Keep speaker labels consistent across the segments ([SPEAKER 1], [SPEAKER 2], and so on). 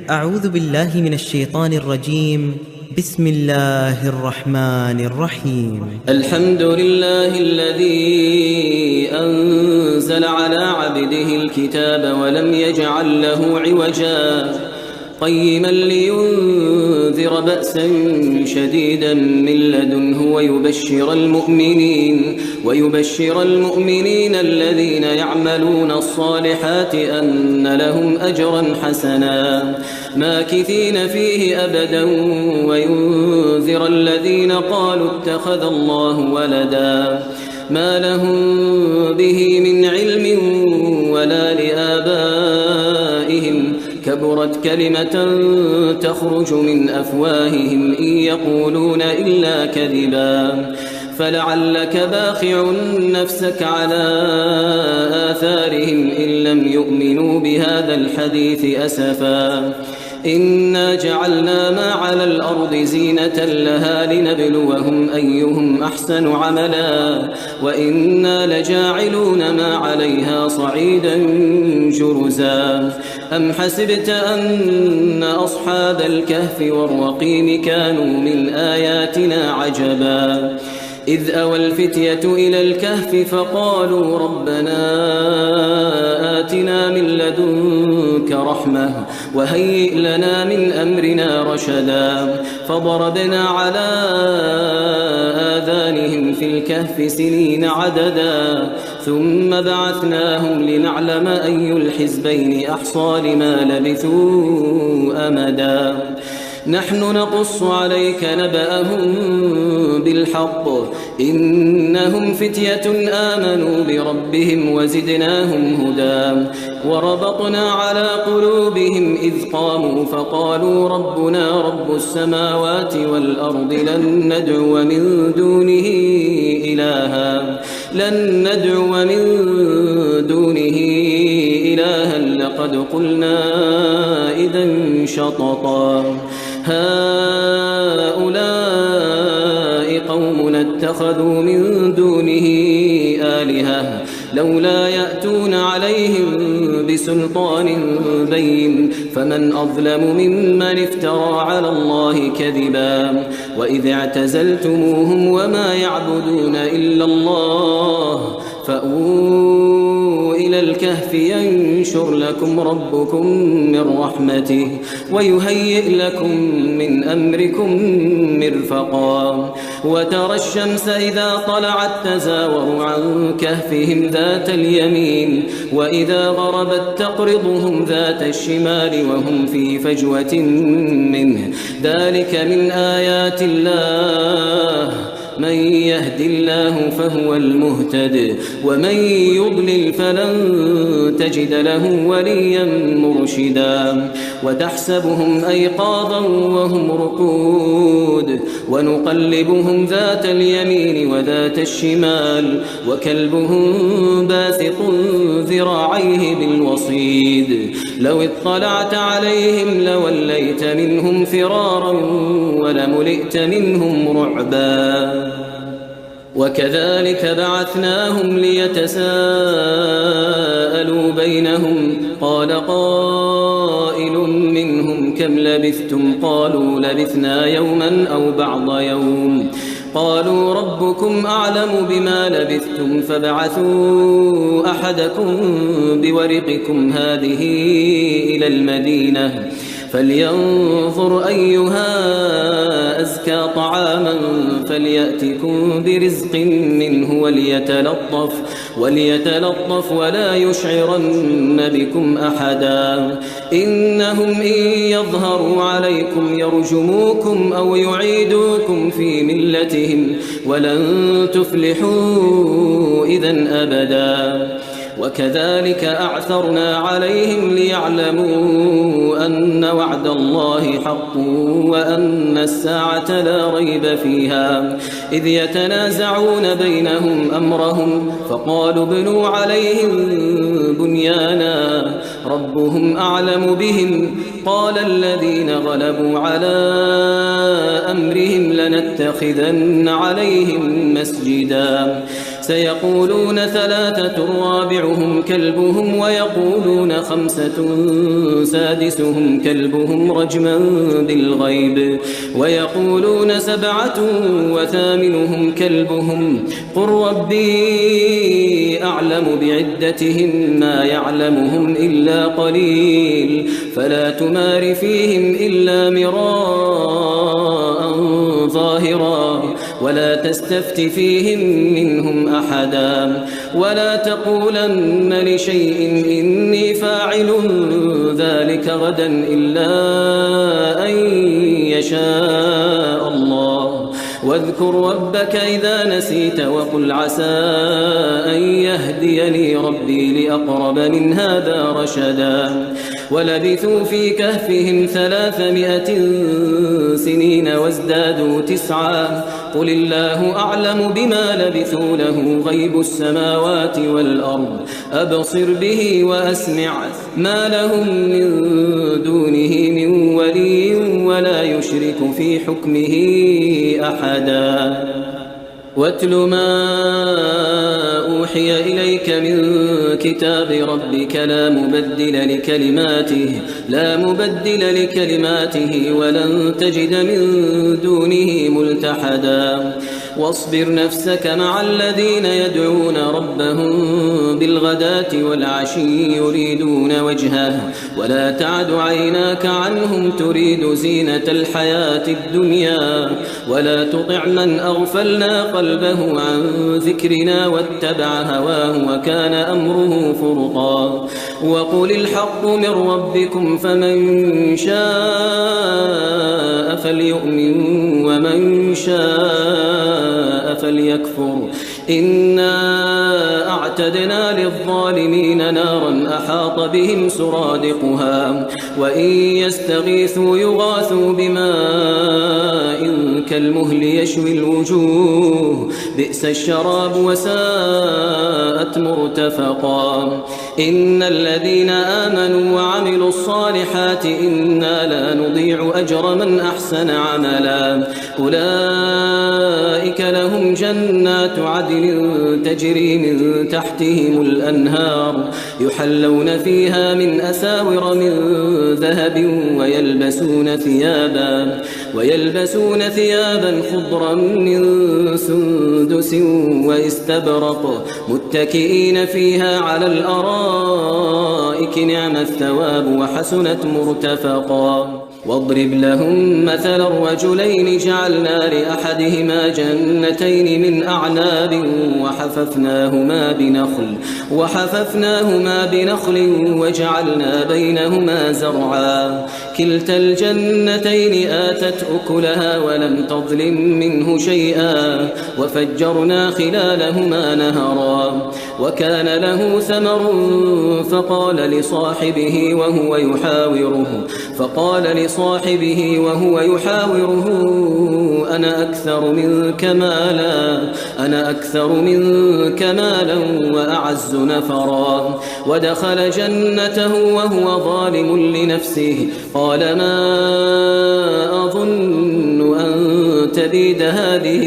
[SPEAKER 1] أعوذ بالله من الشيطان الرجيم. بسم الله الرحمن الرحيم.
[SPEAKER 2] الحمد لله الذي أنزل على عبده الكتاب ولم يجعل له عوجا قيما لينذر بأسا شديدا من لدنه ويبشر المؤمنين الذين يعملون الصالحات أن لهم أجرا حسنا ماكثين فيه أبدا وينذر الذين قالوا اتخذ الله ولدا ما لهم به من علم ولا لآبائهم كبرت كلمة تخرج من أفواههم إن يقولون إلا كذبا فلعلك باخع نفسك على آثارهم إن لم يؤمنوا بهذا الحديث أسفا إنا جعلنا ما على الأرض زينة لها لنبلوهم أيهم أحسن عملا وإنا لجاعلون ما عليها صعيدا جرزا أم حسبت أن أصحاب الكهف والرقيم كانوا من آياتنا عجبا إذ أوى الفتية إلى الكهف فقالوا ربنا آتنا من لدنك رحمة وهيئ لنا من أمرنا رشدا فضربنا على آذانهم في الكهف سنين عددا ثم بعثناهم لنعلم أي الحزبين أحصى لما لبثوا أمدا نحن نقص عليك نبأهم بالحق إنهم فتية آمنوا بربهم وزدناهم هدى وربطنا على قلوبهم إذ قاموا فقالوا ربنا رب السماوات والأرض لن ندعو من دونه إلها لقد قلنا إذا شططا هؤلاء قومنا اتخذوا من دونه آلهة لولا يأتون عليهم بسلطان بين فمن أظلم ممن افترى على الله كذبا وإذ اعتزلتموهم وما يعبدون إلا الله فأووا إلى الكهف ينشر لكم ربكم من رحمته ويهيئ لكم من أمركم مرفقا وترى الشمس إذا طلعت تزاور عن كهفهم ذات اليمين وإذا غربت تقرضهم ذات الشمال وهم في فجوة منه ذلك من آيات الله من يهد الله فهو المهتد ومن يضلل فلن تجد له وليا مرشدا وتحسبهم أيقاظا وهم رقود ونقلبهم ذات اليمين وذات الشمال وكلبهم باسط ذراعيه بالوصيد لو اطلعت عليهم لوليت منهم فرارا ولملئت منهم رعبا وكذلك بعثناهم ليتساءلوا بينهم قال قائل منهم كم لبثتم قالوا لبثنا يوما أو بعض يوم قالوا ربكم أعلم بما لبثتم فابعثوا أحدكم بورقكم هذه إلى المدينة فلينظر أيها أزكى طعاما فليأتكم برزق منه وليتلطف ولا يشعرن بكم أحدا إنهم إن يظهروا عليكم يرجموكم أو يعيدوكم في ملتهم ولن تفلحوا إذن أبدا وكذلك أعثرنا عليهم ليعلموا أن وعد الله حق وأن الساعة لا ريب فيها إذ يتنازعون بينهم أمرهم فقالوا ابنوا عليهم بنيانا ربهم أعلم بهم قال الذين غلبوا على أمرهم لنتخذن عليهم مسجدا سيقولون 3 رابعهم كلبهم ويقولون 5 سادسهم كلبهم رجما بالغيب ويقولون 7 وثامنهم كلبهم قل ربي أعلم بعدتهم ما يعلمهم إلا قليل فلا تمار فيهم إلا مراء ظاهرا ولا تستفت فيهم منهم أحدا ولا تقولن لشيء إني فاعل ذلك غدا إلا أن يشاء الله واذكر ربك إذا نسيت وقل عسى أن يهديني ربي لأقرب من هذا رشدا ولبثوا في كهفهم 300 سنين وازدادوا 9 قل الله أعلم بما لبثوا له غيب السماوات والأرض أبصر به وأسمع ما لهم من دونه من ولي ولا يشرك في حكمه أحدا واتل ما أوحي إليك من كتاب ربك لا مبدل لكلماته ولن تجد من دونه ملتحدا واصبر نفسك مع الذين يدعون ربهم بالغداة والعشي يريدون وجهه ولا تعد عيناك عنهم تريد زينة الحياة الدنيا ولا تطع من أغفلنا قلبه عن ذكرنا واتبع هواه وكان أمره فرطا وقل الحق من ربكم فمن شاء فليؤمن ومن شاء فليكفر إنا أعتدنا للظالمين نارا أحاط بهم سرادقها وإن يستغيثوا يغاثوا بماء كالمهل يشوي الوجوه بئس الشراب وساءت مرتفقا إن الذين آمنوا وعملوا الصالحات إنا لا نضيع أجر من أحسن عملا أولئك لهم جنات عدن تجري من تحتهم الأنهار يحلون فيها من أساور من ذهب ويلبسون ثيابا خضرا من سندس واستبرق متكئين فيها على الأرائك نعم الثواب وحسنت مرتفقا واضرب لهم مثل الرجلين جعلنا لأحدهما جنتين من أعناب وحففناهما بنخل وجعلنا بينهما زرعا كلتا الجنتين آتت أكلها ولم تظلم منه شيئا وفجرنا خلالهما نهرا وكان له ثمر فقال لصاحبه وهو يحاوره أنا أكثر منك مالا وأعز نفرا ودخل جنته وهو ظالم لنفسه قال ما أظن أن تبيد هذه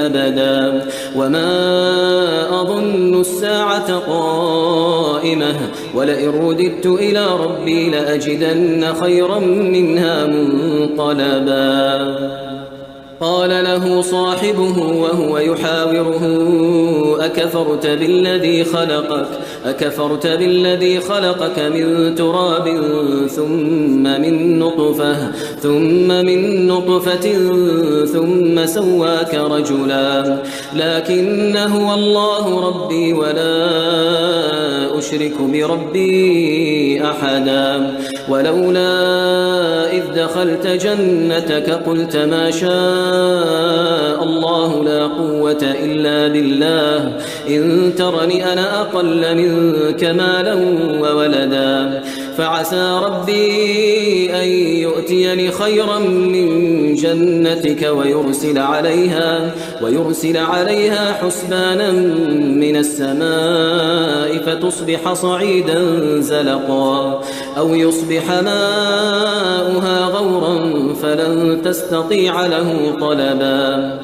[SPEAKER 2] أبدا وما أظن الساعة قائمة ولئن رددت إلى ربي لأجدن خيرا منها منقلبا قال له صاحبه وهو يحاوره أكفرت بالذي خلقك من تراب ثم من نطفة ثم سواك رجلا لكن هو الله ربي ولا أشرك بربي أحدا ولولا إذ دخلت جنتك قلت ما شاء الله لا قوة إلا بالله إن ترني أنا أقل منك مالا وولدا فعسى ربي أن يؤتيني خيرا من جنتك ويرسل عليها حسبانا من السماء فتصبح صعيدا زلقا أو يصبح ماؤها غورا فلن تستطيع له طلبا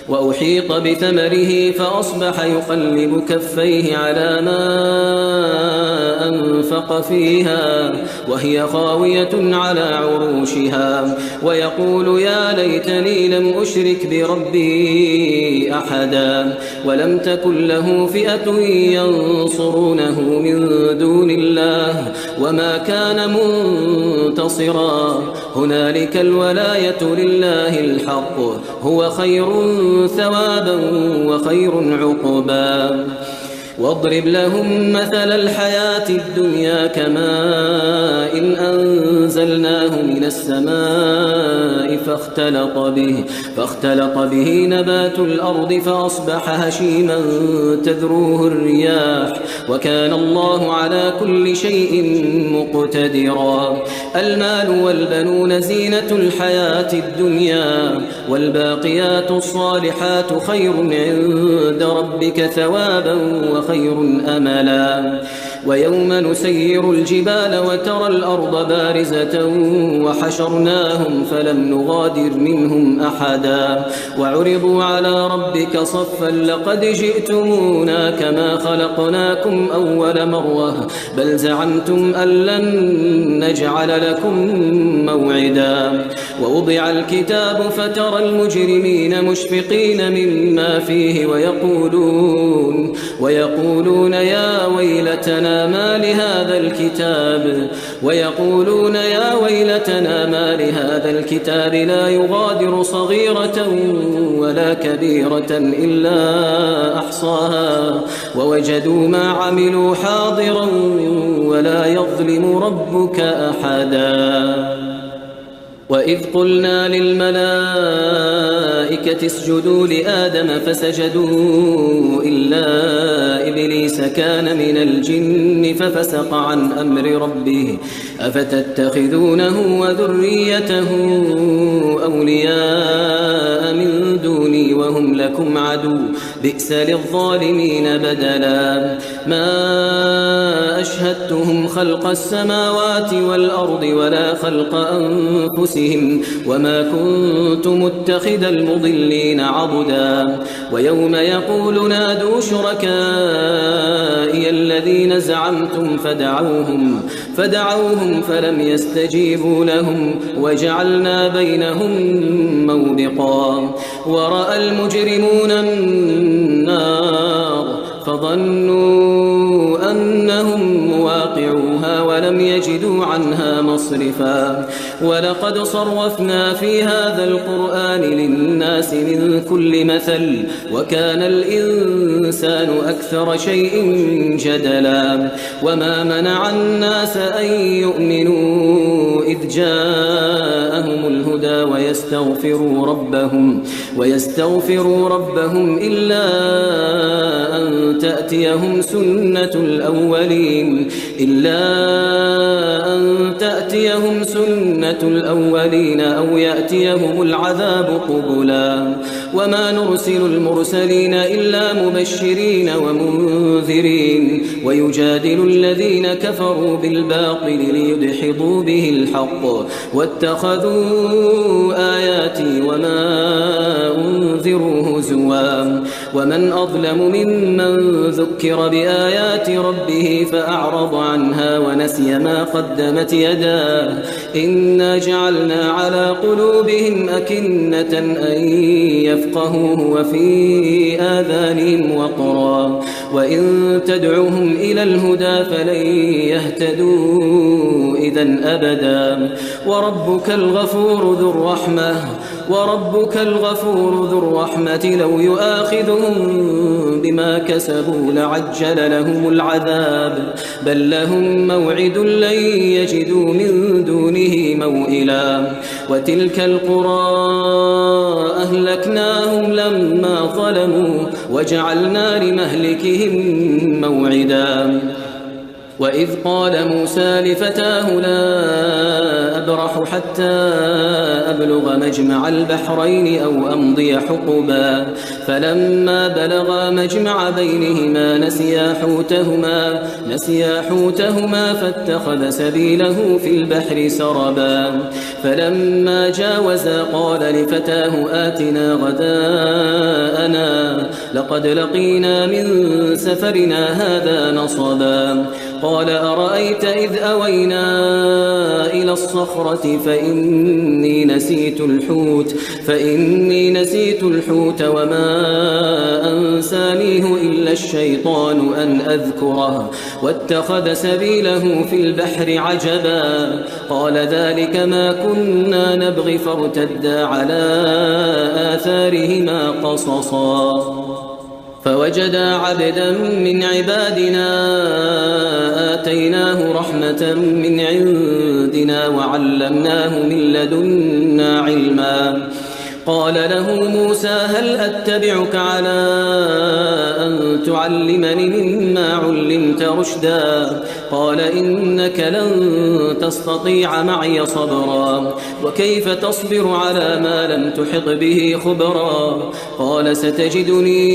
[SPEAKER 2] وأحيط بثمره فأصبح يقلب كفيه على ما أنفق فيها وهي خاوية على عروشها ويقول يا ليتني لم أشرك بربي أحدا ولم تكن له فئة ينصرونه من دون الله وما كان منتصرا هنالك الولاية لله الحق هو خير ثوابا وخير عقبا واضرب لهم مثل الحياة الدنيا كماء إن أنزلناه من السماء فاختلط به نبات الأرض فأصبح هشيما تذروه الرياح وكان الله على كل شيء مقتدرا المال والبنون زينة الحياة الدنيا والباقيات الصالحات خير عند ربك ثوابا وخير أملا ويوم نسير الجبال وترى الأرض بارزة وحشرناهم فلم نغادر منهم أحدا وعرضوا على ربك صفا لقد جئتمونا كما خلقناكم أول مرة بل زعمتم أن لن نجعل لكم موعدا ووضع الكتاب فترى المجرمين مشفقين مما فيه ويقولون يا ويلتنا ما لهذا الكتاب لا يغادر صغيرة ولا كبيرة إلا أحصاها ووجدوا ما عملوا حاضرا ولا يظلم ربك أحدا وإذ قلنا للملائكة اسجدوا لآدم فسجدوا إلا إبليس كان من الجن ففسق عن أمر ربه أفتتخذونه وذريته أولياء من دوني وهم لكم عدو بئس للظالمين بدلا ما أشهدتهم خلق السماوات والأرض ولا خلق أنفسهم وما كنت متخذ المضلين عضدا ويوم يقول نادوا شركائي الذين زعمتم فدعوهم فلم يستجيبوا لهم وجعلنا بينهم موبقا ورأى المجرمون النار فظنوا أنهم مواقعوها ولم يجدوا عنها مصرفا ولقد صرفنا في هذا القرآن للناس من كل مثل وكان الإنسان أكثر شيء جدلا وما منع الناس أن يؤمنوا إذ جاءهم الهدى ويستغفروا ربهم إلا أن تأتيهم سنة الأولين أو يأتيهم العذاب قبلا وما نرسل المرسلين إلا مبشرين ومنذرين ويجادل الذين كفروا بالباطل ليدحضوا به الحق واتخذوا آياتي وما أنذروا هزوا ومن أظلم ممن ذكر بآيات ربه فأعرض عنها ونسي ما قدمت يداه إنا جعلنا على قلوبهم أكنة أن يفقهوه وفي آذانهم وقرا وإن تدعوهم إلى الهدى فلن يهتدوا إذن أبدا وربك الغفور ذو الرحمة لو يؤاخذهم بما كسبوا لعجل لهم العذاب بل لهم موعد لن يجدوا من دونه موئلا وتلك القرى أهلكناهم لما ظلموا وجعلنا لمهلكهم موعدا وإذ قال موسى لفتاه لا أبرح أبرح حتى أبلغ مجمع البحرين أو أمضي حقبا فلما بلغا مجمع بينهما نسيا حوتهما فاتخذ سبيله في البحر سربا فلما جاوزا قال لفتاه آتنا غداءنا لقد لقينا من سفرنا هذا نصبا قال أرأيت إذ أوينا إلى الصخرة فإني نسيت الحوت وما أنسانيه إلا الشيطان أن أذكره واتخذ سبيله في البحر عجبا قال ذلك ما كنا نبغي فارتدا على آثارهما قصصا فوجدا عبدا من عبادنا آتيناه رحمة من عندنا وعلمناه من لدنا علما قال له موسى هل أتبعك على أن تعلمني مما علمت رشدا قال إنك لن تستطيع معي صبرا وكيف تصبر على ما لم تحط به خبرا قال ستجدني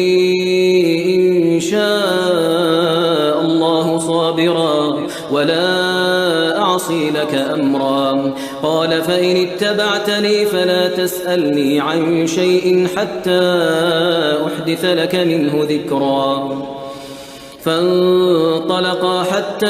[SPEAKER 2] إن شاء الله صابرا ولا أعصي لك أمرا قال فإن اتبعتني فلا تسألني عن شيء حتى أحدث لك منه ذكرا فانطلقا حتى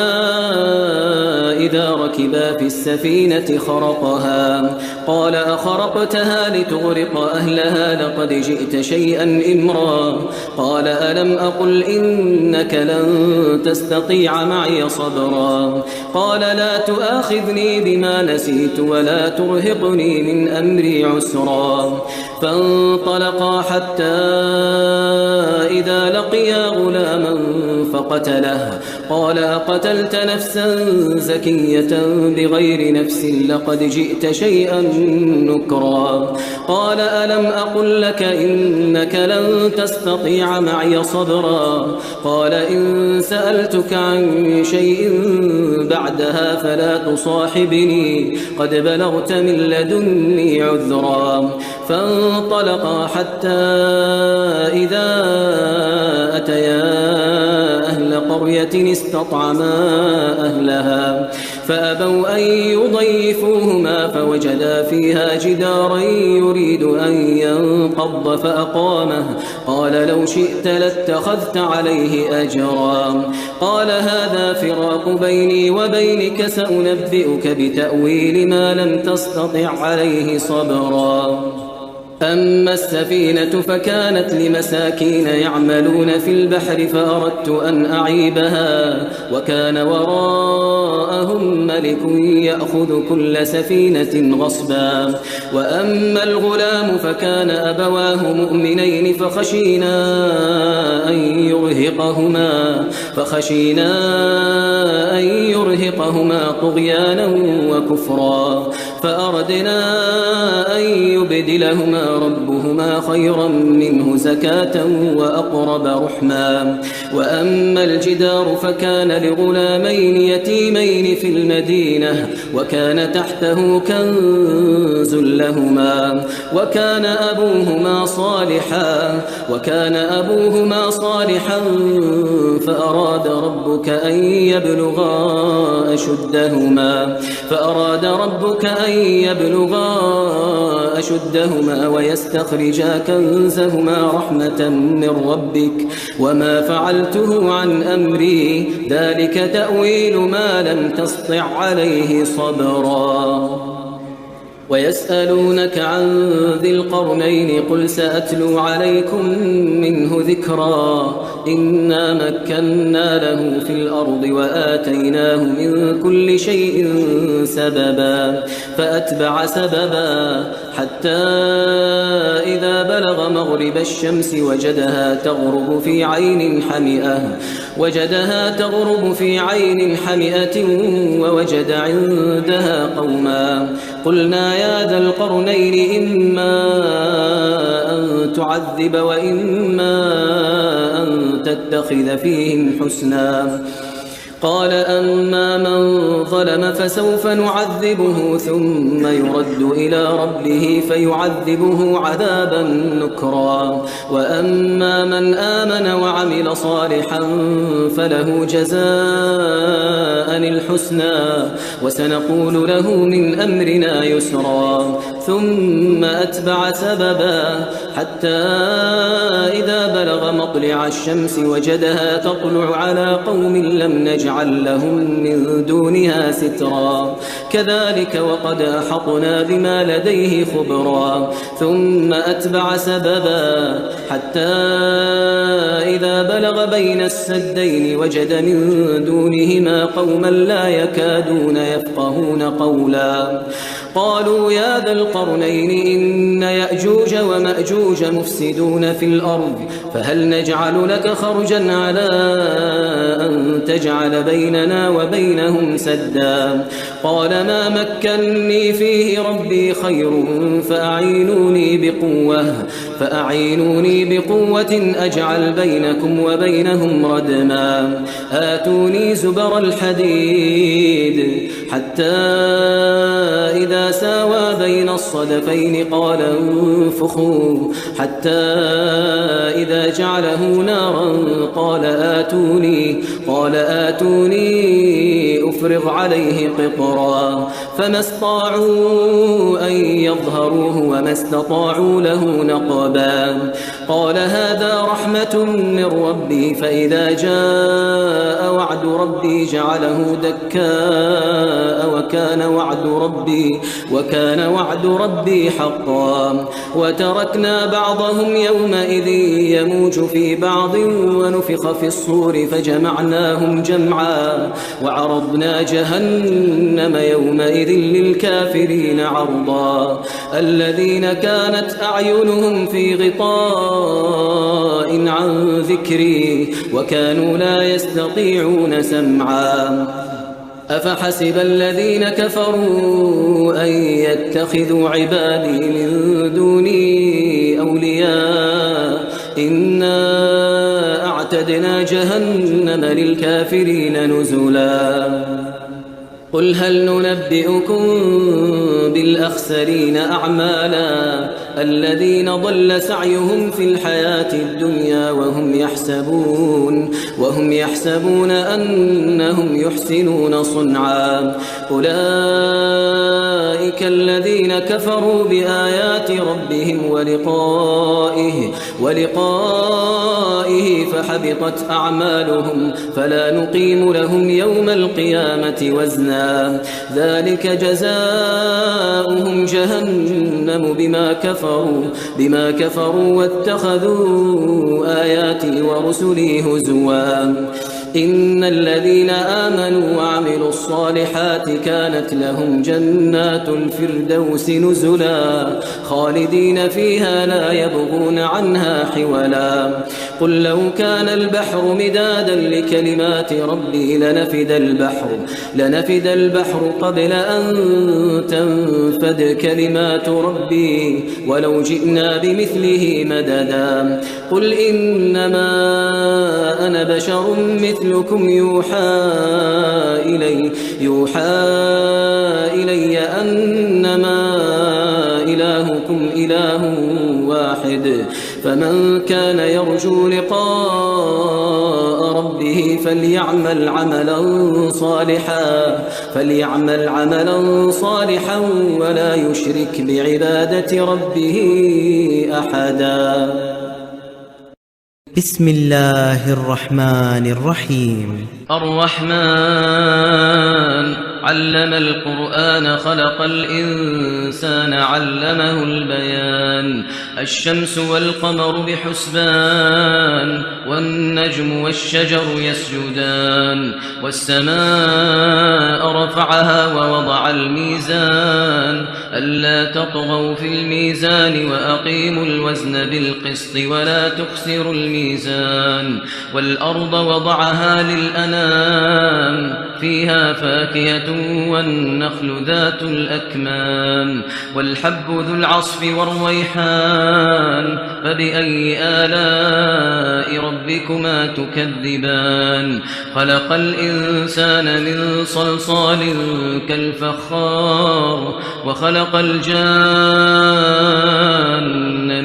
[SPEAKER 2] إذا ركبا في السفينة خرقها قال أخرقتها لتغرق أهلها لقد جئت شيئا إمرا قال ألم أقل إنك لن تستطيع معي صبرا قال لا تؤاخذني بما نسيت ولا ترهقني من أمري عسرا فانطلقا حتى إذا لقيا غلاما فقتله قال أقتلت نفسا زكية بغير نفس لقد جئت شيئا نكرا قال ألم أقل لك إنك لن تستطيع معي صبرا قال إن سألتك عن شيء بعدها فلا تصاحبني قد بلغت من لدني عذرا فانطلقا حتى إذا أتيا أهل قرية استطعما أهلها فأبوا أن يضيفوهما فوجدا فيها جدارا يريد أن ينقض فأقامه قال لو شئت لاتخذت عليه أجرا قال هذا فراق بيني وبينك سأنبئك بتأويل ما لم تستطع عليه صبرا أما السفينة فكانت لمساكين يعملون في البحر فأردت أن أعيبها وكان وراءهم ملك يأخذ كل سفينة غصبا وأما الغلام فكان أبواه مؤمنين فخشينا أن يرهقهما طغيانا وكفرا فأردنا أن يبدلهما ربهما خيرا منه زكاة وأقرب رحما وأما الجدار فكان لغلامين يتيمين في المدينة وكان تحته كنز لهما وكان أبوهما صالحا فأراد ربك أن يبلغا أشدهما ويستخرجا كنزهما رحمة من ربك وما فعلته عن أمري ذلك تأويل ما لم تسطع عليه صبرا ويسألونك عن ذي القرنين قل سأتلو عليكم منه ذكرا إنا مكنا له في الأرض وآتيناه من كل شيء سببا فأتبع سببا حتى إذا بلغ مغرب الشمس وجدها تغرب في عين حمئة ووجد عندها قوما قلنا يا ذا القرنين إما أن تعذب وإما أن تتخذ فيهم حسنا قال أما من ظلم فسوف نعذبه ثم يرد إلى ربه فيعذبه عذابا نكرا وأما من آمن وعمل صالحا فله جزاء الحسنى وسنقول له من أمرنا يسرا ثم أتبع سببا حتى إذا بلغ مطلع الشمس وجدها تطلع على قوم لم نجعل لهم من دونها سترا كذلك وقد أحطنا بما لديه خبرا ثم أتبع سببا حتى إذا بلغ بين السدين وجد من دونهما قوما لا يكادون يفقهون قولا قالوا يا ذا القرنين إن يأجوج ومأجوج مفسدون في الأرض فهل نجعل لك خرجا على أن تجعل بيننا وبينهم سدا قال ما مكنني فيه ربي خير فأعينوني بقوة أجعل بينكم وبينهم ردما آتوني زبر الحديد حتى إذا ساوى بين الصدفين قال انفخوا حتى إذا جعله نارا قال آتوني أفرغ عليه قطرا فما استطاعوا أن يظهروه وما استطاعوا له نقبا قال هذا رحمة من ربي فإذا جاء وعد ربي جعله دكاء وكان وعد ربي حقا وتركنا بعضهم يومئذ يموج في بعض ونفخ في الصور فجمعناهم جمعا وعرضنا جهنم يومئذ للكافرين عرضا الذين كانت أعينهم في غطاء عن ذكري وكانوا لا يستطيعون سمعا أفحسب الذين كفروا أن يتخذوا عبادي من دوني أولياء إنا أعتدنا جهنم للكافرين نزلا قل هل ننبئكم بالأخسرين أعمالا الذين ضل سعيهم في الحياة الدنيا وهم يحسبون أنهم يحسنون صنعا أولئك الذين كفروا بآيات ربهم ولقائه فحبطت أعمالهم فلا نقيم لهم يوم القيامة وزنا ذلك جزاؤهم جهنم بما كفروا واتخذوا آياتي ورسلي هزوا إن الذين آمنوا وعملوا الصالحات كانت لهم جنات الفردوس نزلا خالدين فيها لا يبغون عنها حولا قل لو كان البحر مدادا لكلمات ربي لنفد البحر قبل أن تنفد كلمات ربي ولو جئنا بمثله مددا قل إنما أنا بشر مثلكم يوحى إلي أنما إلهكم إله واحد فمن كان يرجو لقاء ربه فليعمل عملا صالحا ولا يشرك بعبادة ربه أحدا
[SPEAKER 1] بسم الله الرحمن الرحيم
[SPEAKER 2] الرحمن علم القرآن خلق الإنسان علمه البيان الشمس والقمر بحسبان والنجم والشجر يسجدان والسماء رفعها ووضع الميزان ألا تطغوا في الميزان وأقيموا الوزن بالقسط ولا تخسروا الميزان والأرض وضعها للأنام فيها فاكهة والنخل ذات الأكمام والحب ذو العصف والريحان فبأي آلاء ربكما تكذبان خلق الإنسان من صلصال كالفخار وخلق الجان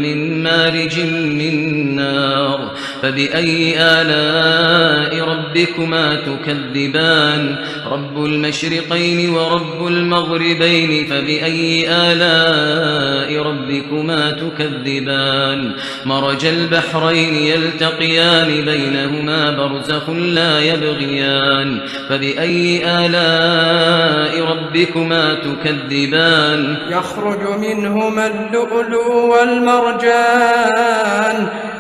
[SPEAKER 2] من مارج من نار فبأي آلاء ربكما تكذبان رب المشرقين ورب المغربين فبأي آلاء ربكما تكذبان مرج البحرين يلتقيان بينهما برزخ لا يبغيان فبأي آلاء ربكما تكذبان
[SPEAKER 3] يخرج منهما اللؤلؤ والمرجان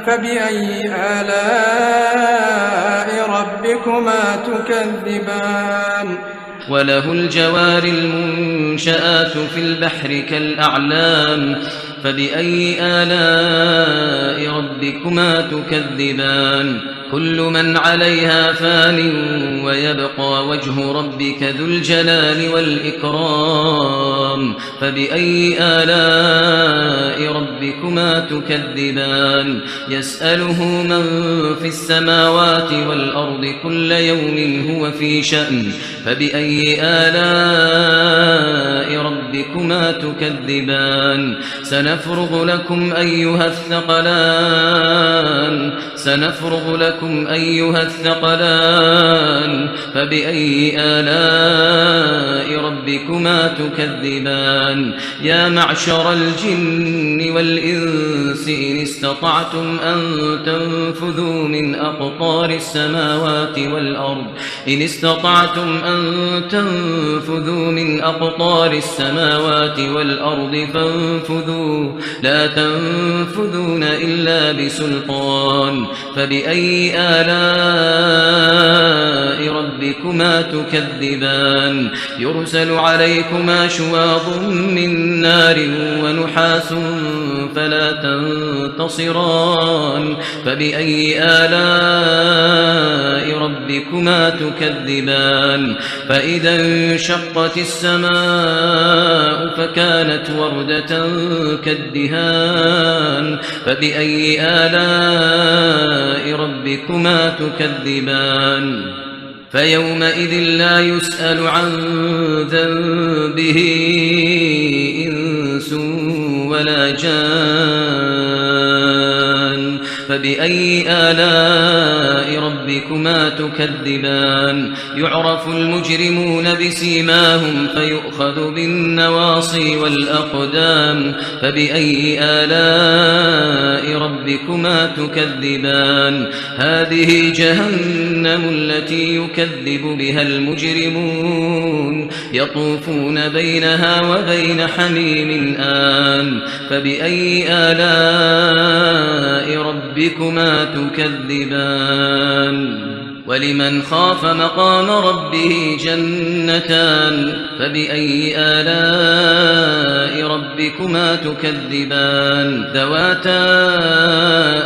[SPEAKER 3] فبأي آلاء ربكما تكذبان
[SPEAKER 2] وله الجوار المنشآت في البحر كالأعلام فبأي آلاء ربكما تكذبان كل من عليها فان ويبقى وجه ربك ذو الجلال والإكرام فبأي آلاء ربكما تكذبان يسأله من في السماوات والأرض كل يوم هو في شأن فبأي آلاء ربكما تكذبان سنفرغ لكم أيها الثقلان فبأي آلاء ربكما تكذبان يا معشر الجن والإنس إن استطعتم أن تنفذوا من أقطار السماوات والأرض فانفذوا لا تنفذون إلا بسلطان فبأي آلاء ربكما تكذبان يرسل عليكما شواظ من نار ونحاس فلا تنتصران فبأي آلاء ربكما تكذبان فإذا انشقت السماء فكانت وردة كالدهان فبأي آلاء ربكما تكذبان فيومئذ لا يسأل عن ذنبه إنس ولا جان فبأي آلاء ربكما تكذبان يعرف المجرمون بسيماهم فيؤخذ بالنواصي والأقدام فبأي آلاء ربكما تكذبان هذه جهنم التي يكذب بها المجرمون يطوفون بينها وبين حميم آن فبأي آلاء ربكما تكذبان ولمن خاف مقام ربه جنتان فبأي آلاء ربكما تكذبان ذواتا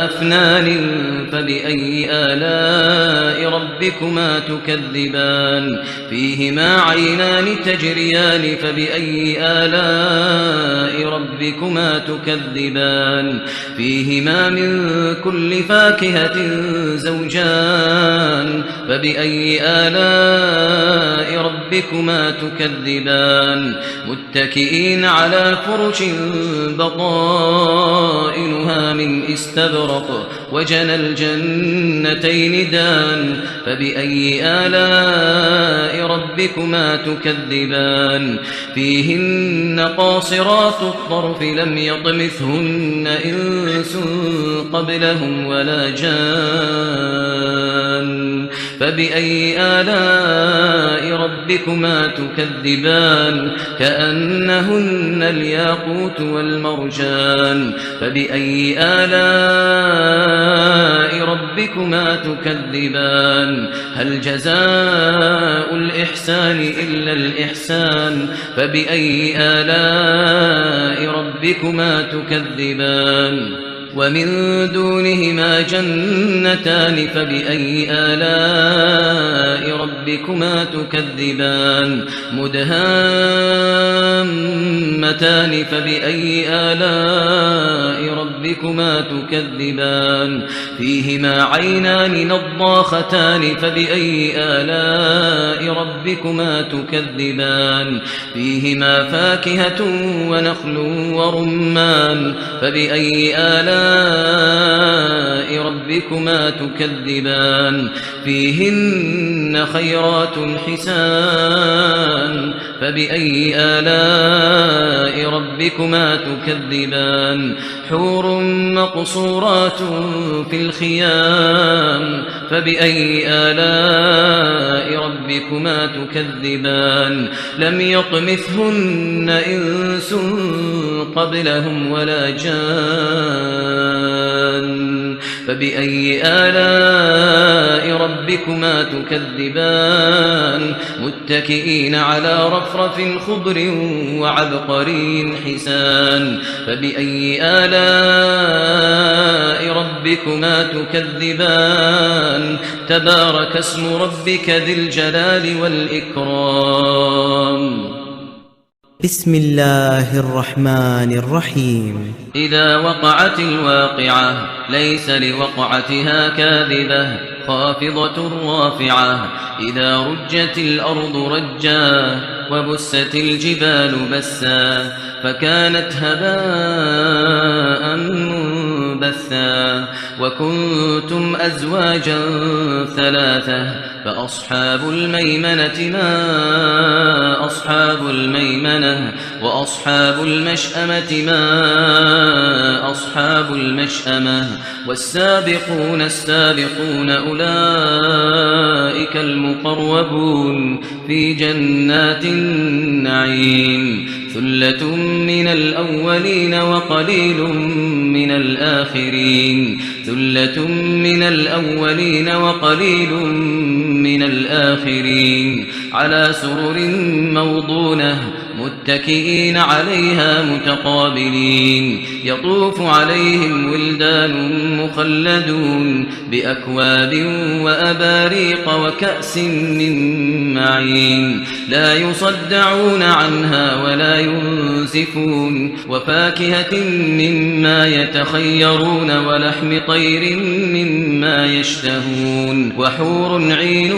[SPEAKER 2] أفنان فبأي آلاء ربكما تكذبان فيهما عينان تجريان فبأي آلاء ربكما تكذبان فيهما من كل فاكهة زوجان فبأي آلاء ربكما تكذبان متكئين على فرش بطائنها من استبرق وجنى الجنتين دان فبأي آلاء ربكما تكذبان فيهن قاصرات الطرف لم يطمثهن إنس قبلهم ولا جان فبأي آلاء ربكما تكذبان كأنهن الياقوت والمرجان فبأي آلاء ربكما تكذبان هل جزاء الإحسان إلا الإحسان فبأي آلاء ربكما تكذبان ومن دونهما جنتان فبأي آلاء ربكما تكذبان مدهامتان فبأي آلاء ربكما تكذبان فيهما عينان نضاختان فبأي آلاء ربكما تكذبان فيهما فاكهة ونخل ورمان فبأي آلاء ربكما تكذبان فيهن خيرات حسان فبأي آلاء ربكما تكذبان حور مقصورات في الخيام فبأي آلاء ربكما تكذبان لم يطمثهن إنس قبلهم ولا جان فبأي آلاء ربكما تكذبان متكئين على رفرف خضر وعبقري حسان فبأي آلاء ربكما تكذبان تبارك اسم ربك ذي الجلال والإكرام
[SPEAKER 1] بسم الله الرحمن الرحيم
[SPEAKER 2] إذا وقعت الواقعة ليس لوقعتها كاذبة خافضة رافعة إذا رجت الأرض رجا وبست الجبال بسا فكانت هباء منبثا وكنتم أزواجا ثلاثة فأصحاب الميمنة ما أصحاب الميمنة وأصحاب المشأمة ما أصحاب المشأمة والسابقون السابقون أولئك المقربون في جنات النعيم ثلة من الأولين وقليل من الآخرين ثلة من الأولين وقليل من الآخرين على سرر موضونة متكئين عليها متقابلين يطوف عليهم ولدان مخلدون بأكواب وأباريق وكأس من معين لا يصدعون عنها ولا ينزفون وفاكهة مما يتخيرون ولحم طير مما يشتهون وحور عين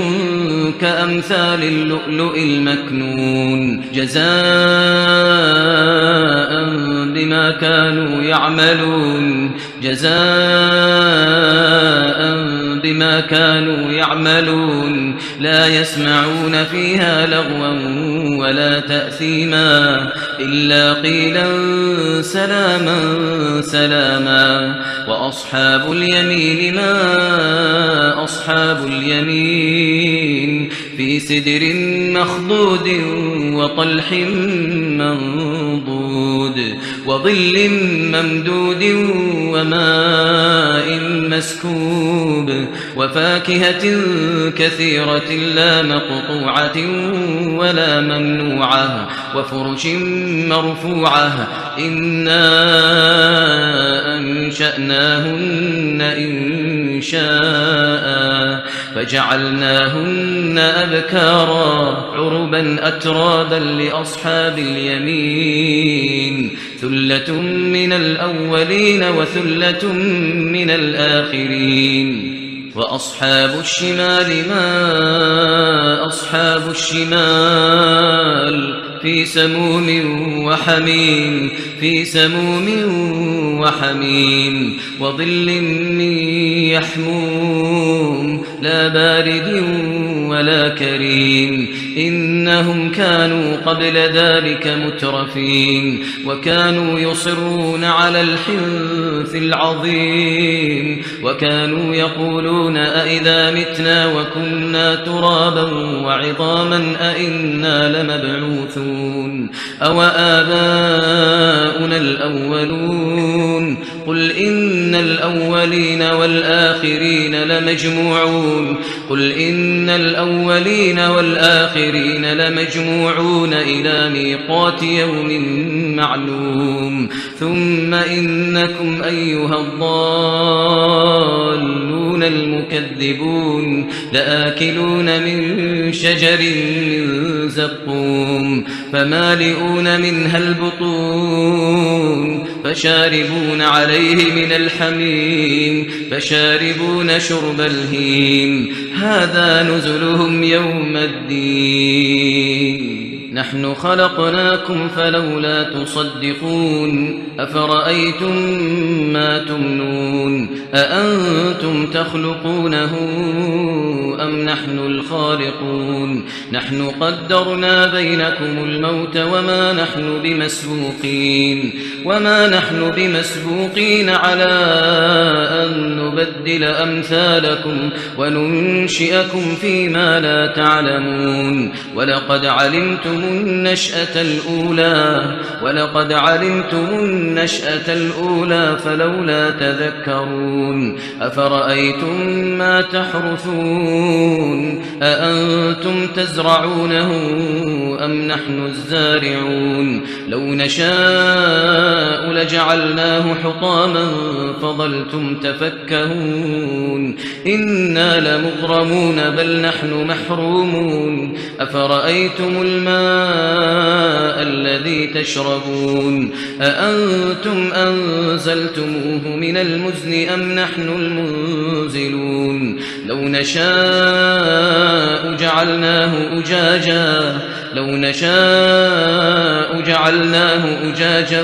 [SPEAKER 2] كأمثال اللؤلؤ المكنون جزاء بما كانوا يعملون جزاء بما كانوا يعملون لا يسمعون فيها لغوا ولا تأثيما إلا قيلا سلاما سلاما وأصحاب اليمين ما أصحاب اليمين في سدر مخضود وطلح منضود وظل ممدود وماء مسكوب وفاكهة كثيرة لا مقطوعة ولا ممنوعة وفرش مرفوعة إنا أنشأناهن إنشاء فجعلناهن أبكارا عربا أترابا لأصحاب اليمين ثلة من الأولين وثلة من الآخرين وأصحاب الشمال ما أصحاب الشمال في سموم وحميم في سموم وحميم وظل من يحموم لا بارد ولا كريم إنهم كانوا قبل ذلك مترفين وكانوا يصرون على الحنث العظيم وكانوا يقولون أئذا متنا وكنا ترابا وعظاما أئنا لمبعوثون أو آباؤنا الأولون قل إن إن الأولين والآخرين لمجموعون قل إن الأولين والآخرين لمجموعون إلى ميقات يوم معلوم ثم إنكم أيها الضالون المكذبون لآكلون من شجر من زقوم فمالئون منها البطون فشاربون عليه من الحميم فشاربون شرب الهيم هذا نزلهم يوم الدين نحن خلقناكم فلولا تصدقون أفرأيتم ما تمنون أأنتم تخلقونه أم نحن الخالقون نحن قدرنا بينكم الموت وما نحن بمسبوقين على أن نبدل أمثالكم وننشئكم فيما لا تعلمون ولقد علمتم النشأة الأولى فلولا تذكرون أفرأيتم ما تحرثون أأنتم تزرعونه أم نحن الزارعون لو نشاء لجعلناه حطاما فظلتم تفكهون إنا لمغرمون بل نحن محرومون أفرأيتم الماء الذي تشربون أأنتم أنزلتموه من المزن أم نحن المنزلون لو نشاء جعلناه أجاجا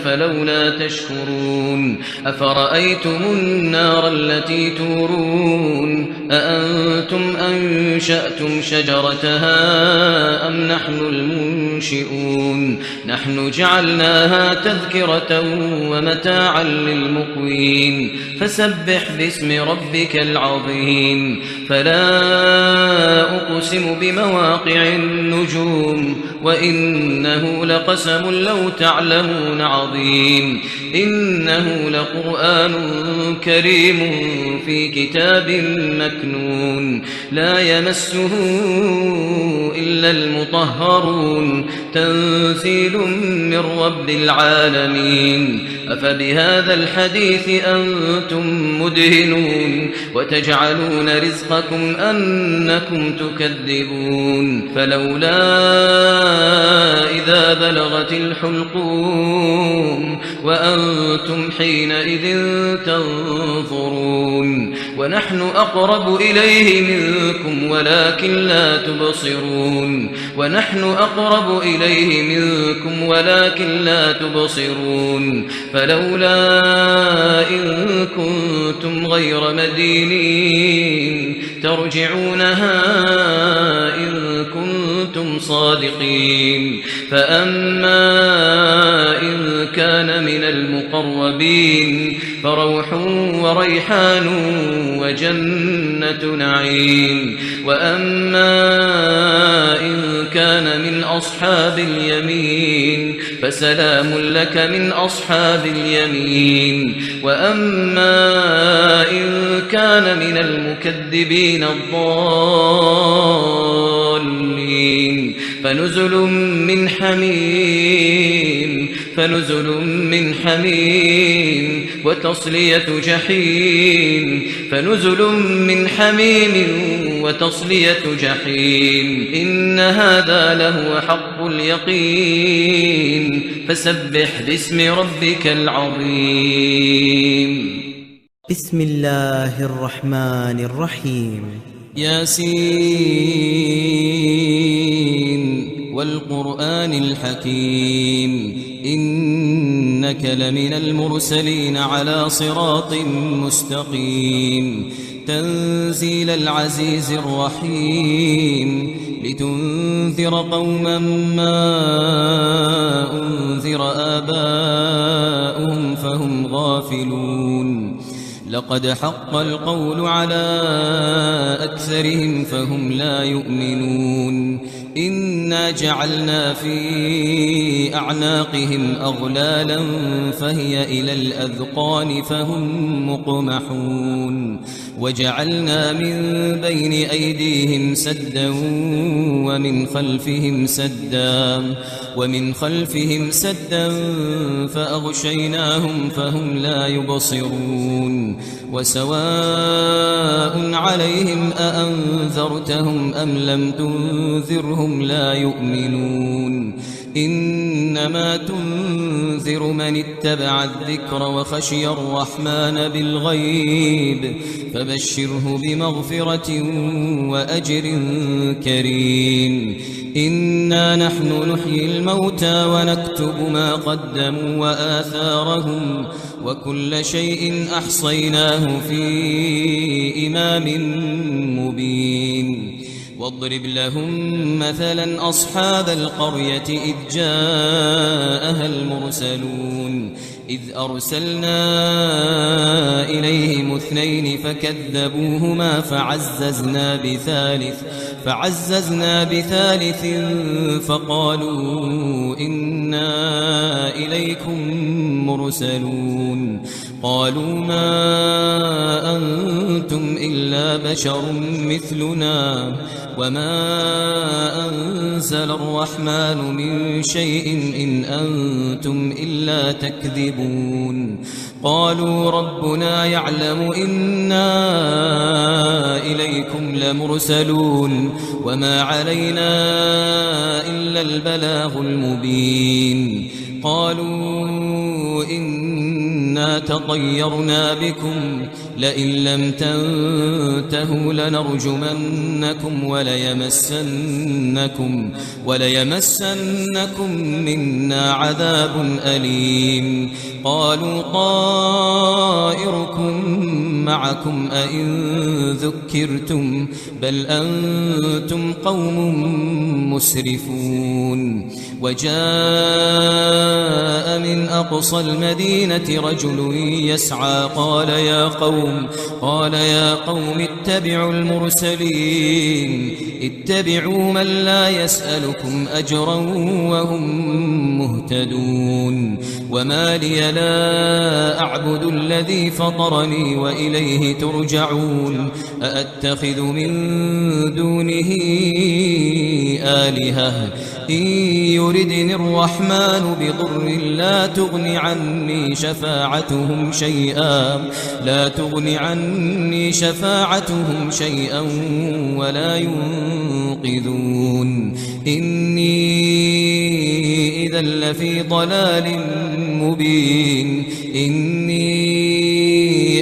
[SPEAKER 2] فلولا تشكرون أفرأيتم النار التي تورون أأنتم أنشأتم شجرتها أم نحن المنشئون نحن جعلناها تذكرة ومتاعا للمقوين فسبح باسم ربك العظيم فلا أقسم بمواقع النجوم وإنه لقسم لو تعلمون عظيم إنه لقرآن كريم في كتاب مكنون لا يمسه إلا المطهرون تنزيل من رب العالمين أفبهذا الحديث أنتم مدهنون وتجعلون رزقكم أنكم تكذبون فلولا إذا بلغت الحلقوم وأنتم حينئذ تنظرون ونحن أقرب إليه منكم ولكن لا تبصرون فلولا إن كنتم غير مدينين ترجعونها إن كنتم صادقين فأما إن كان من المقربين فروح وريحان وجنة نعيم وأما إن كان من أصحاب اليمين فسلام لك من أصحاب اليمين وأما إن كان من المكذبين الضالين فنزل من حميم وتصلية جحيم إن هذا لهو حق اليقين فسبح باسم ربك العظيم
[SPEAKER 1] بسم الله الرحمن الرحيم
[SPEAKER 2] ياسين والقرآن الحكيم إنك لمن المرسلين على صراط مستقيم تنزيل العزيز الرحيم لتنذر قوما ما أنذر آباؤهم فهم غافلون لقد حق القول على أكثرهم فهم لا يؤمنون إنا جعلنا في أعناقهم أغلالا فهي إلى الأذقان فهم مقمحون وجعلنا من بين أيديهم سدا ومن خلفهم سدا فأغشيناهم فهم لا يبصرون وسواء عليهم أأنذرتهم أم لم تنذرهم لا يؤمنون إنما تنذر من اتبع الذكر وخشي الرحمن بالغيب فبشره بمغفرة وأجر كريم إنا نحن نحيي الموتى ونكتب ما قدموا وآثارهم وكل شيء أحصيناه في إمام مبين واضرب لهم مثلا أصحاب القرية إذ جاءها المرسلون إذ أرسلنا إليهم 2 فكذبوهما فعززنا بثالث فقالوا إنا إليكم مرسلون قالوا ما أنتم إلا بشر مثلنا وما أنزل الرحمن من شيء إن أنتم إلا تكذبون قالوا ربنا يعلم إنا إليكم لمرسلون وما علينا إلا البلاغ المبين قالوا إنا تطيرنا بكم لئن لم تنتهوا لنرجمنكم وليمسنكم منا عذاب أليم قالوا طائركم معكم أئن ذكرتم بل أنتم قوم مسرفون وجاء من أقصى المدينة رجل يسعى قال يا قوم اتبعوا المرسلين اتبعوا من لا يسألكم أجرا وهم مهتدون وما لي لا أعبد الذي فطرني وإليه ترجعون أأتخذ من دونه آلهة إن يردني الرحمن بضر لا تغن عني شفاعتهم شيئا ولا ينقذون إني إذا لفي ضلال مبين إني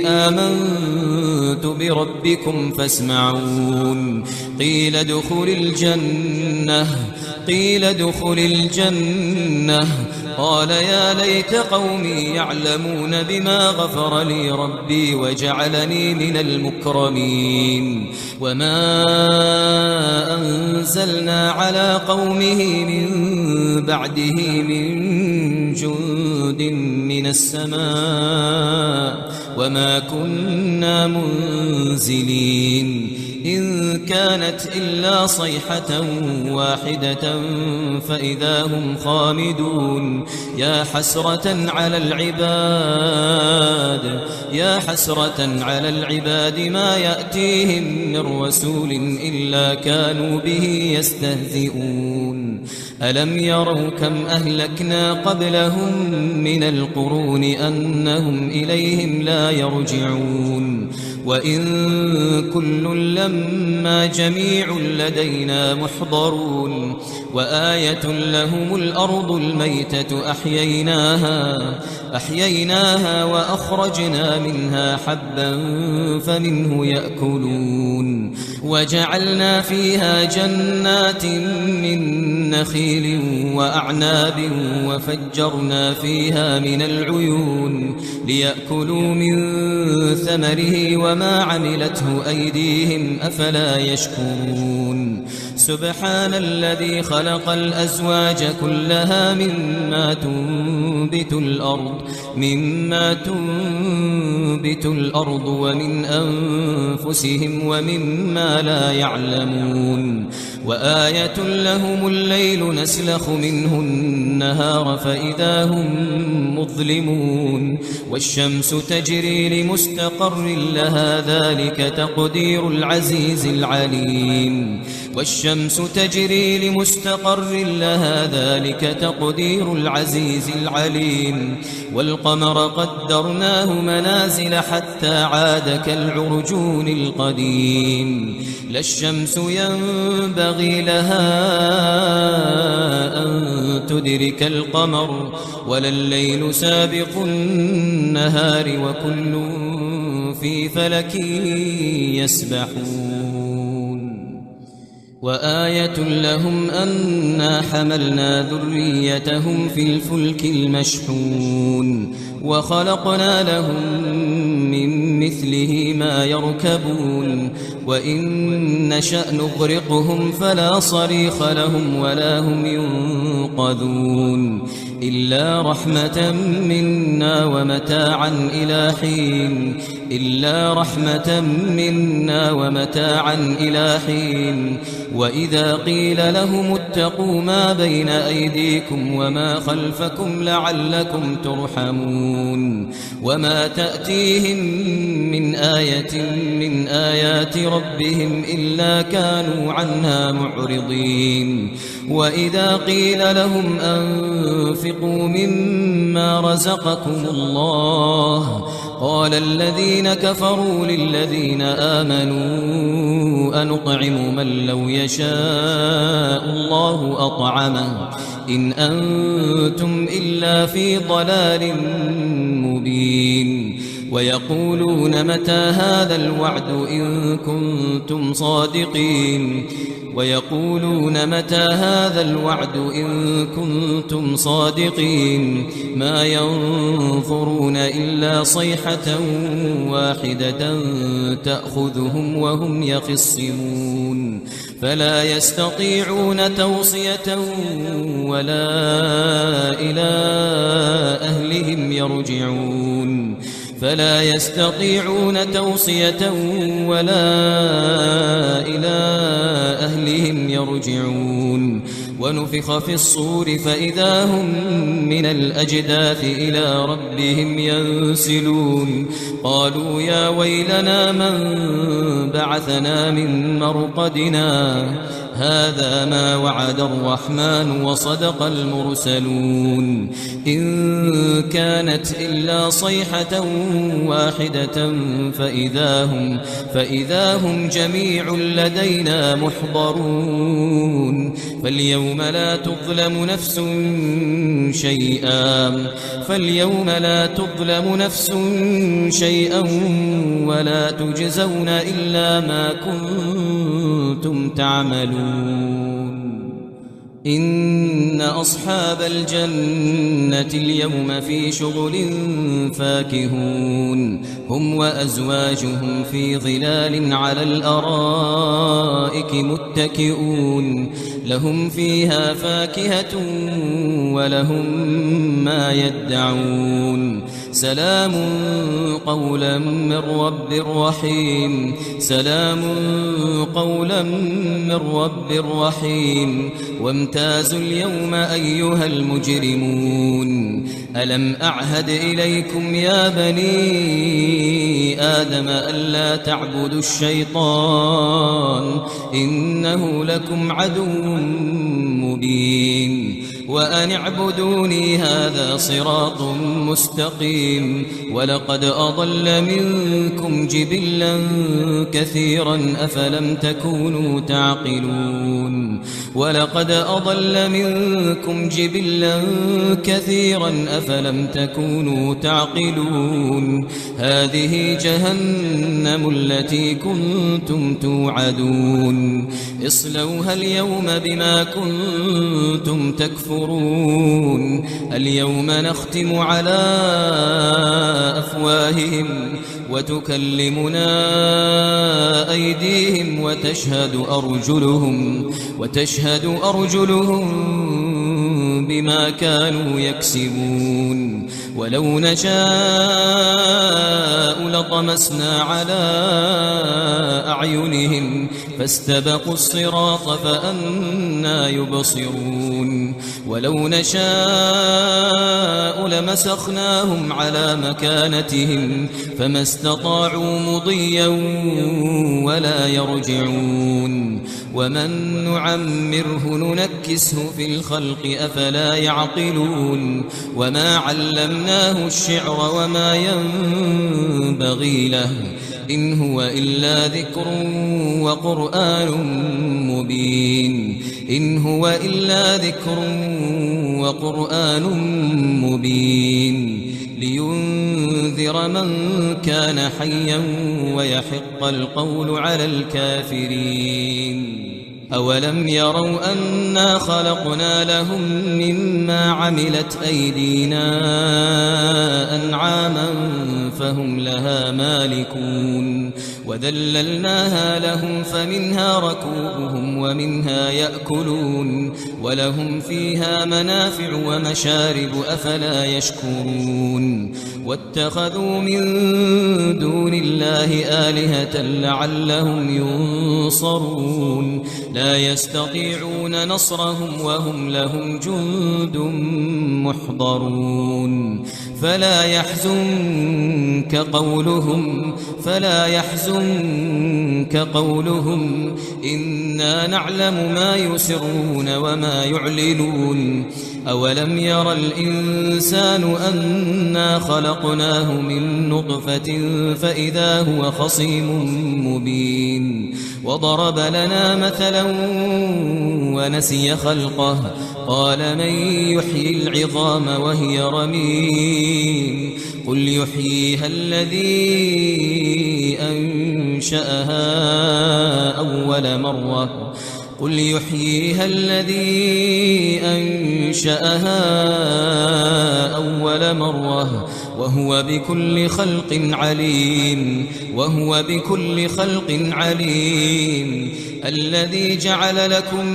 [SPEAKER 2] آمنت بربكم فاسمعون قيل ادخل الجنة قال يا ليت قومي يعلمون بما غفر لي ربي وجعلني من المكرمين وما أنزلنا على قومه من بعده من جند من السماء وما كنا منزلين إن كانت إلا صيحة واحدة فإذا هم خامدون يا حسرة على العباد ما يأتيهم من رسول إلا كانوا به يستهزئون ألم يروا كم أهلكنا قبلهم من القرون أنهم إليهم لا يرجعون وإن كل لما جميع لدينا محضرون وآية لهم الأرض الميتة أحييناها وأخرجنا منها حبا فمنه يأكلون وجعلنا فيها جنات من نخيل وأعناب وفجرنا فيها من العيون ليأكلوا من ثمره وما عملته أيديهم أفلا يشكرون سبحان الذي خلق الأزواج كلها مما تنبت تنبت الأرض ومن أنفسهم ومما لا يعلمون وآية لهم الليل نسلخ منه النهار فإذا هم مظلمون والشمس تجري لمستقر لها ذلك تقدير العزيز العليم والشمس تجري لمستقر لها ذلك تقدير العزيز العليم والقمر قدرناه منازل حتى عاد كالعرجون القديم لا الشمس ينبغي لها أن تدرك القمر ولا الليل سابق النهار وكل في فلك يسبحون وآية لهم أنا حملنا ذريتهم في الفلك المشحون وخلقنا لهم من مثله ما يركبون وإن نشأ نغرقهم فلا صريخ لهم ولا هم ينقذون إلا رحمة منا ومتاعا إلى حين وإذا قيل لهم اتقوا ما بين أيديكم وما خلفكم لعلكم ترحمون وما تأتيهم من آية من آيات ربهم إلا كانوا عنها معرضين وإذا قيل لهم أنفقوا مما رزقكم الله قال الذين كفروا للذين آمنوا أنطعم من لو يشاء الله أطعمه إن أنتم إلا في ضلال مبين ويقولون متى هذا الوعد إن كنتم صادقين ما ينظرون إلا صيحة واحدة تأخذهم وهم يخصمون فلا يستطيعون توصية ولا إلى أهلهم يرجعون ونفخ في الصور فإذا هم من الأجداث إلى ربهم ينسلون قالوا يا ويلنا من بعثنا من مرقدنا هذا ما وعد الرحمن وصدق المرسلون إن كانت إلا صيحة واحدة فإذا هم جميع لدينا محضرون فاليوم لا تظلم نفس شيئا ولا تجزون إلا ما كنتم تعملون إن أصحاب الجنة اليوم في شغل فاكهون هم وأزواجهم في ظلال على الأرائك متكئون لهم فيها فاكهة ولهم ما يدعون سلام قولا من رب رحيم وامتازوا اليوم أيها المجرمون ألم أعهد إليكم يا بني آدم ألا تعبدوا الشيطان إنه لكم عدو مبين وأن اعبدوني هذا صراط مستقيم ولقد أضل منكم جبلا كثيرا أفلم تكونوا تعقلون هذه جهنم التي كنتم توعدون اصلوها اليوم بما كنتم تكفرون اليوم نختم على أفواههم وتكلمنا أيديهم وتشهد أرجلهم بما كانوا يكسبون ولو نشاء لطمسنا على أعينهم فاستبقوا الصراط فأنى يبصرون ولو نشاء لمسخناهم على مكانتهم فما استطاعوا مضيا ولا يرجعون ومن نعمره ننكسه في الخلق أفلا يعقلون وما علمناه الشعر وما ينبغي له إن هو إلا ذكر وقرآن مبين إن هو إلا ذكر وقرآن مبين لينذر من كان حيا ويحق القول على الكافرين أولم يروا أنا خلقنا لهم مما عملت أيدينا أنعاما فهم لها مالكون وذللناها لهم فمنها ركوبهم ومنها يأكلون ولهم فيها منافع ومشارب أفلا يشكرون واتخذوا من دون الله آلهة لعلهم ينصرون لا يستطيعون نصرهم وهم لهم جند محضرون فلا يحزنك قولهم إنا نعلم ما يسرون وما يعلنون أولم ير الإنسان أنا خلقناه من نطفة فإذا هو خصيم مبين وضرب لنا مثلا ونسي خلقه قال من يحيي العظام وهي رميم قل يحييها الذي أنشأها أول مرة وهو بكل خلق عليم الذي جعل لكم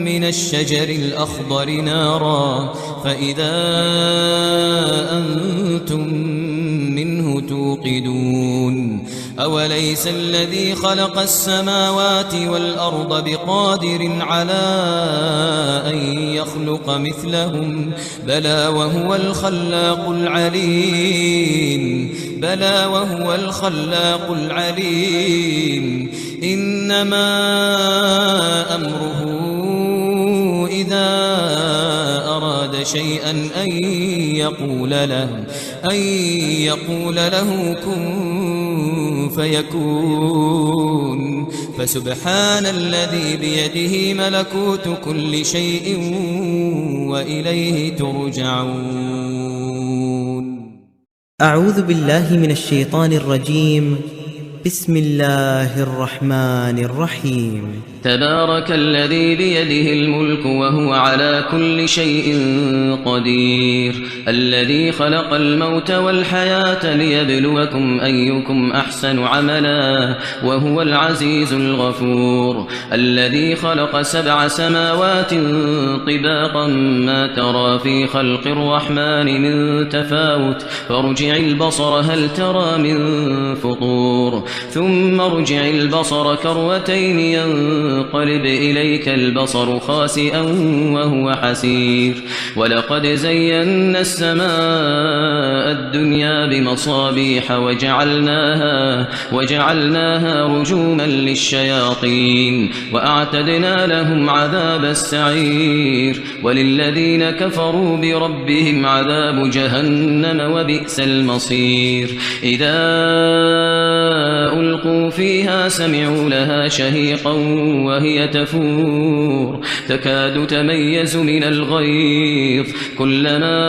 [SPEAKER 2] من الشجر الأخضر نارا فإذا أنتم منه توقدون أوليس الذي خلق السماوات والأرض بقادر على أن يخلق مثلهم بلى وهو الخلاق العليم إنما أمره إذا أراد شيئا أن يقول له كن فيكون فسبحان الذي بيده ملكوت كل شيء وإليه ترجعون.
[SPEAKER 1] أعوذ بالله من الشيطان الرجيم. بسم الله الرحمن الرحيم.
[SPEAKER 2] تبارك الذي بيده الملك وهو على كل شيء قدير الذي خلق الموت والحياة ليبلوكم أيكم أحسن عملا وهو العزيز الغفور الذي خلق 7 سماوات طباقا ما ترى في خلق الرحمن من تفاوت فارجع البصر هل ترى من فطور ثم ارجع البصر كرتين ينقلب إليك البصر خاسئا وهو حسير ولقد زينا السماء الدنيا بمصابيح وجعلناها رجوما للشياطين وأعتدنا لهم عذاب السعير وللذين كفروا بربهم عذاب جهنم وبئس المصير إذا ألقوا فيها سمعوا لها شهيقا وهي تفور تكاد تميز من الغيظ كلما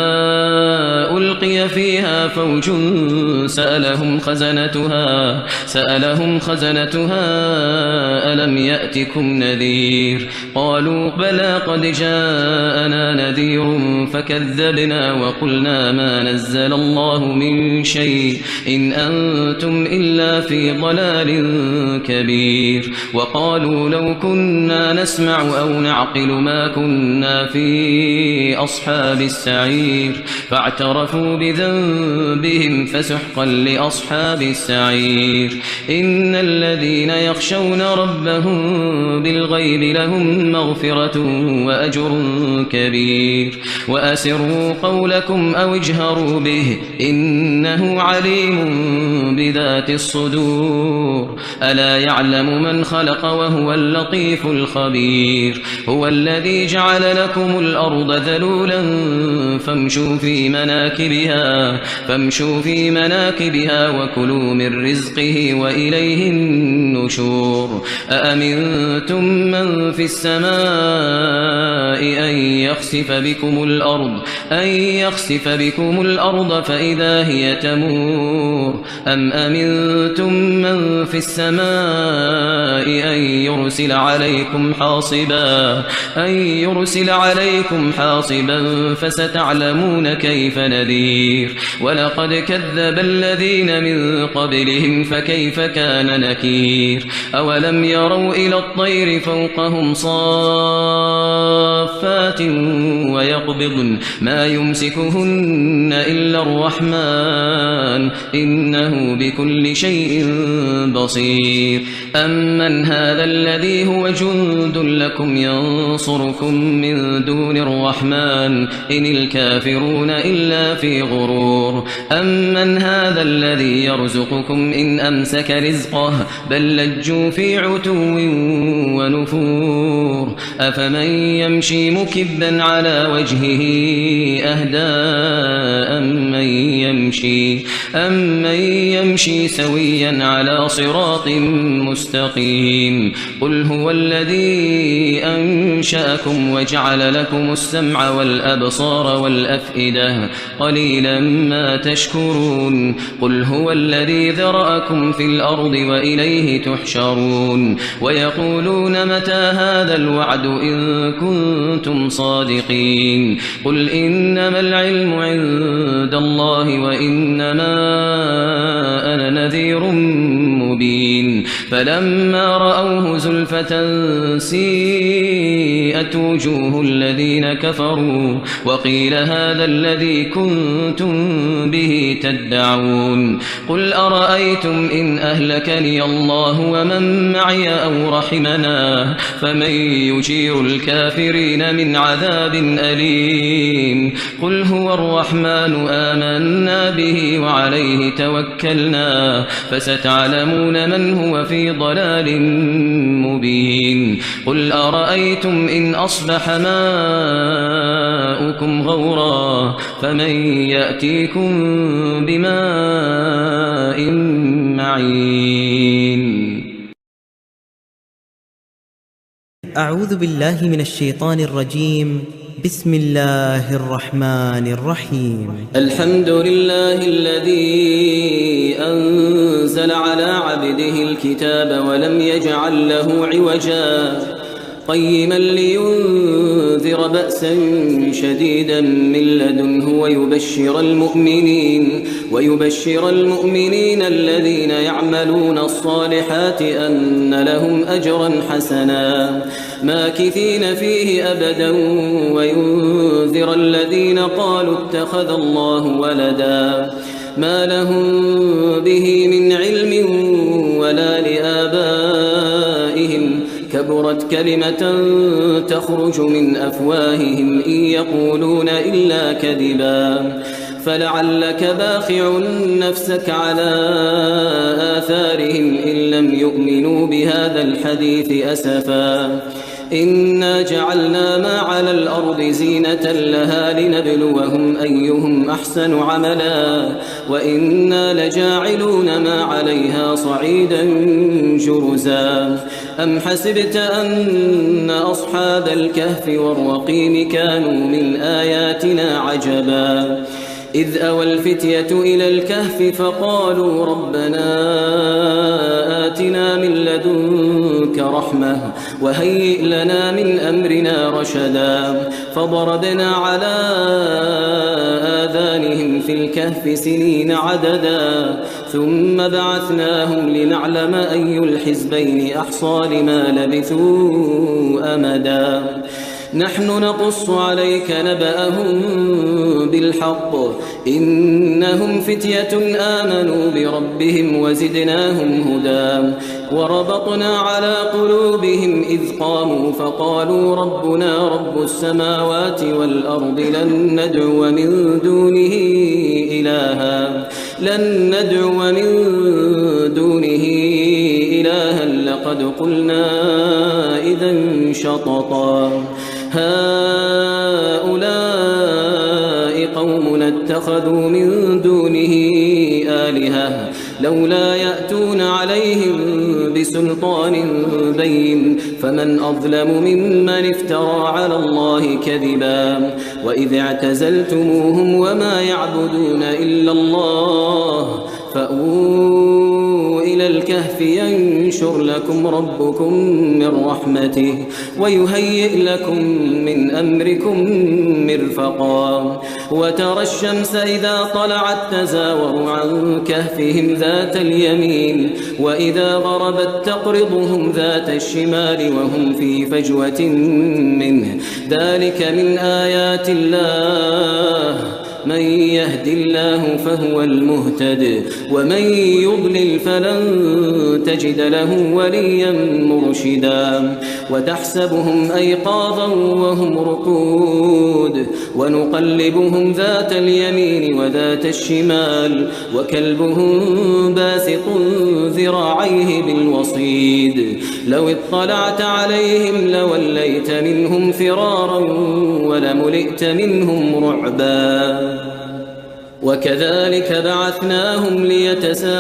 [SPEAKER 2] ألقي فيها فوج سألهم خزنتها ألم يأتكم نذير قالوا بلى قد جاءنا نذير فكذبنا وقلنا ما نزل الله من شيء إن أنتم إلا في لفي ضلال كبير وقالوا لو كنا نسمع أو نعقل ما كنا في أصحاب السعير فاعترفوا بذنبهم فسحقا لأصحاب السعير إن الذين يخشون ربهم بالغيب لهم مغفرة وأجر كبير وأسروا قولكم أو اجهروا به إنه عليم بذات الصدور ألا يعلم من خلق وهو اللطيف الخبير هو الذي جعل لكم الأرض ذلولا فامشوا في مناكبها وكلوا من رزقه وإليه النشور أأمنتم من في السماء أن يخسف بكم الأرض فإذا هي تمور أم أمنتم من في السماء أن يرسل عليكم حاصبا فستعلمون كيف نذير ولقد كذب الذين من قبلهم فكيف كان نكير أولم يروا إلى الطير فوقهم صافات ويقبضن ما يمسكهن إلا الرحمن إنه بكل شيء بصير أمن هذا الذي هو جند لكم ينصركم من دون الرحمن إن الكافرون إلا في غرور أمن هذا الذي يرزقكم إن أمسك رزقه بل لجوا في عتو ونفور أفمن يمشي مكبا على وجهه أهدى أمن يمشي سويا على صراط مستقيم قل هو الذي أنشأكم وجعل لكم السمع والأبصار والأفئدة قليلا ما تشكرون قل هو الذي ذرأكم في الأرض وإليه تحشرون ويقولون متى هذا الوعد إن كنتم صادقين قل إنما العلم عند الله وإنما أنا نذير مبين فلما رأوه زلفة سيئت وجوه الذين كفروا وقيل هذا الذي كنتم به تدعون قل أرأيتم إن أهلكني الله ومن معي أو رحمنا فمن يجير الكافرين من عذاب أليم قل هو الرحمن آمنا به وعليه توكلنا فستعلمون من هو في ضلال مبين قل أرأيتم إن أصبح ماؤكم غورا فمن يأتيكم بماء معين
[SPEAKER 1] أعوذ بالله من الشيطان الرجيم بسم الله الرحمن الرحيم
[SPEAKER 2] الحمد لله الذي أنزل على عبده الكتاب ولم يجعل له عوجا قيما لينذر بأسا شديدا من لدنه ويبشر المؤمنين الذين يعملون الصالحات أن لهم أجرا حسنا ماكثين فيه أبدا وينذر الذين قالوا اتخذ الله ولدا ما لهم به من علم ولا لآبائهم كبرت كلمة تخرج من أفواههم إن يقولون إلا كذبا فلعلك باخع نفسك على آثارهم إن لم يؤمنوا بهذا الحديث أسفا إنا جعلنا ما على الأرض زينة لها لنبلوهم أيهم أحسن عملا وإنا لجاعلون ما عليها صعيدا جرزا أم حسبت أن أصحاب الكهف والرقيم كانوا من آياتنا عجبا إذ أوى الفتية إلى الكهف فقالوا ربنا آتنا من لدنك رحمة وهيئ لنا من أمرنا رشدا فضربنا على آذانهم في الكهف سنين عددا ثم بعثناهم لنعلم أي الحزبين أحصى لما لبثوا أمدا نحن نقص عليك نبأهم بالحق إنهم فتية آمنوا بربهم وزدناهم هدى وربطنا على قلوبهم إذ قاموا فقالوا ربنا رب السماوات والأرض لن ندعو من دونه إلها لقد قلنا إذا شططا هؤلاء قومنا اتخذوا من دونه آلهة لولا يأتون عليهم بسلطان بين فمن أظلم ممن افترى على الله كذبا وإذ اعتزلتموهم وما يعبدون إلا الله فأووا إلى الكهف ينشر لكم ربكم من رحمته ويهيئ لكم من أمركم مرفقا وترى الشمس إذا طلعت تزاور عن كهفهم ذات اليمين وإذا غربت تقرضهم ذات الشمال وهم في فجوة منه ذلك من آيات الله من يهد الله فهو المهتد ومن يضلل فلن تجد له وليا مرشدا وتحسبهم أيقاظا وهم رقود ونقلبهم ذات اليمين وذات الشمال وكلبهم باسط ذراعيه بالوصيد لو اطلعت عليهم لوليت منهم فرارا ولملئت منهم رعبا وكذلك بعثناهم ليتساءلوا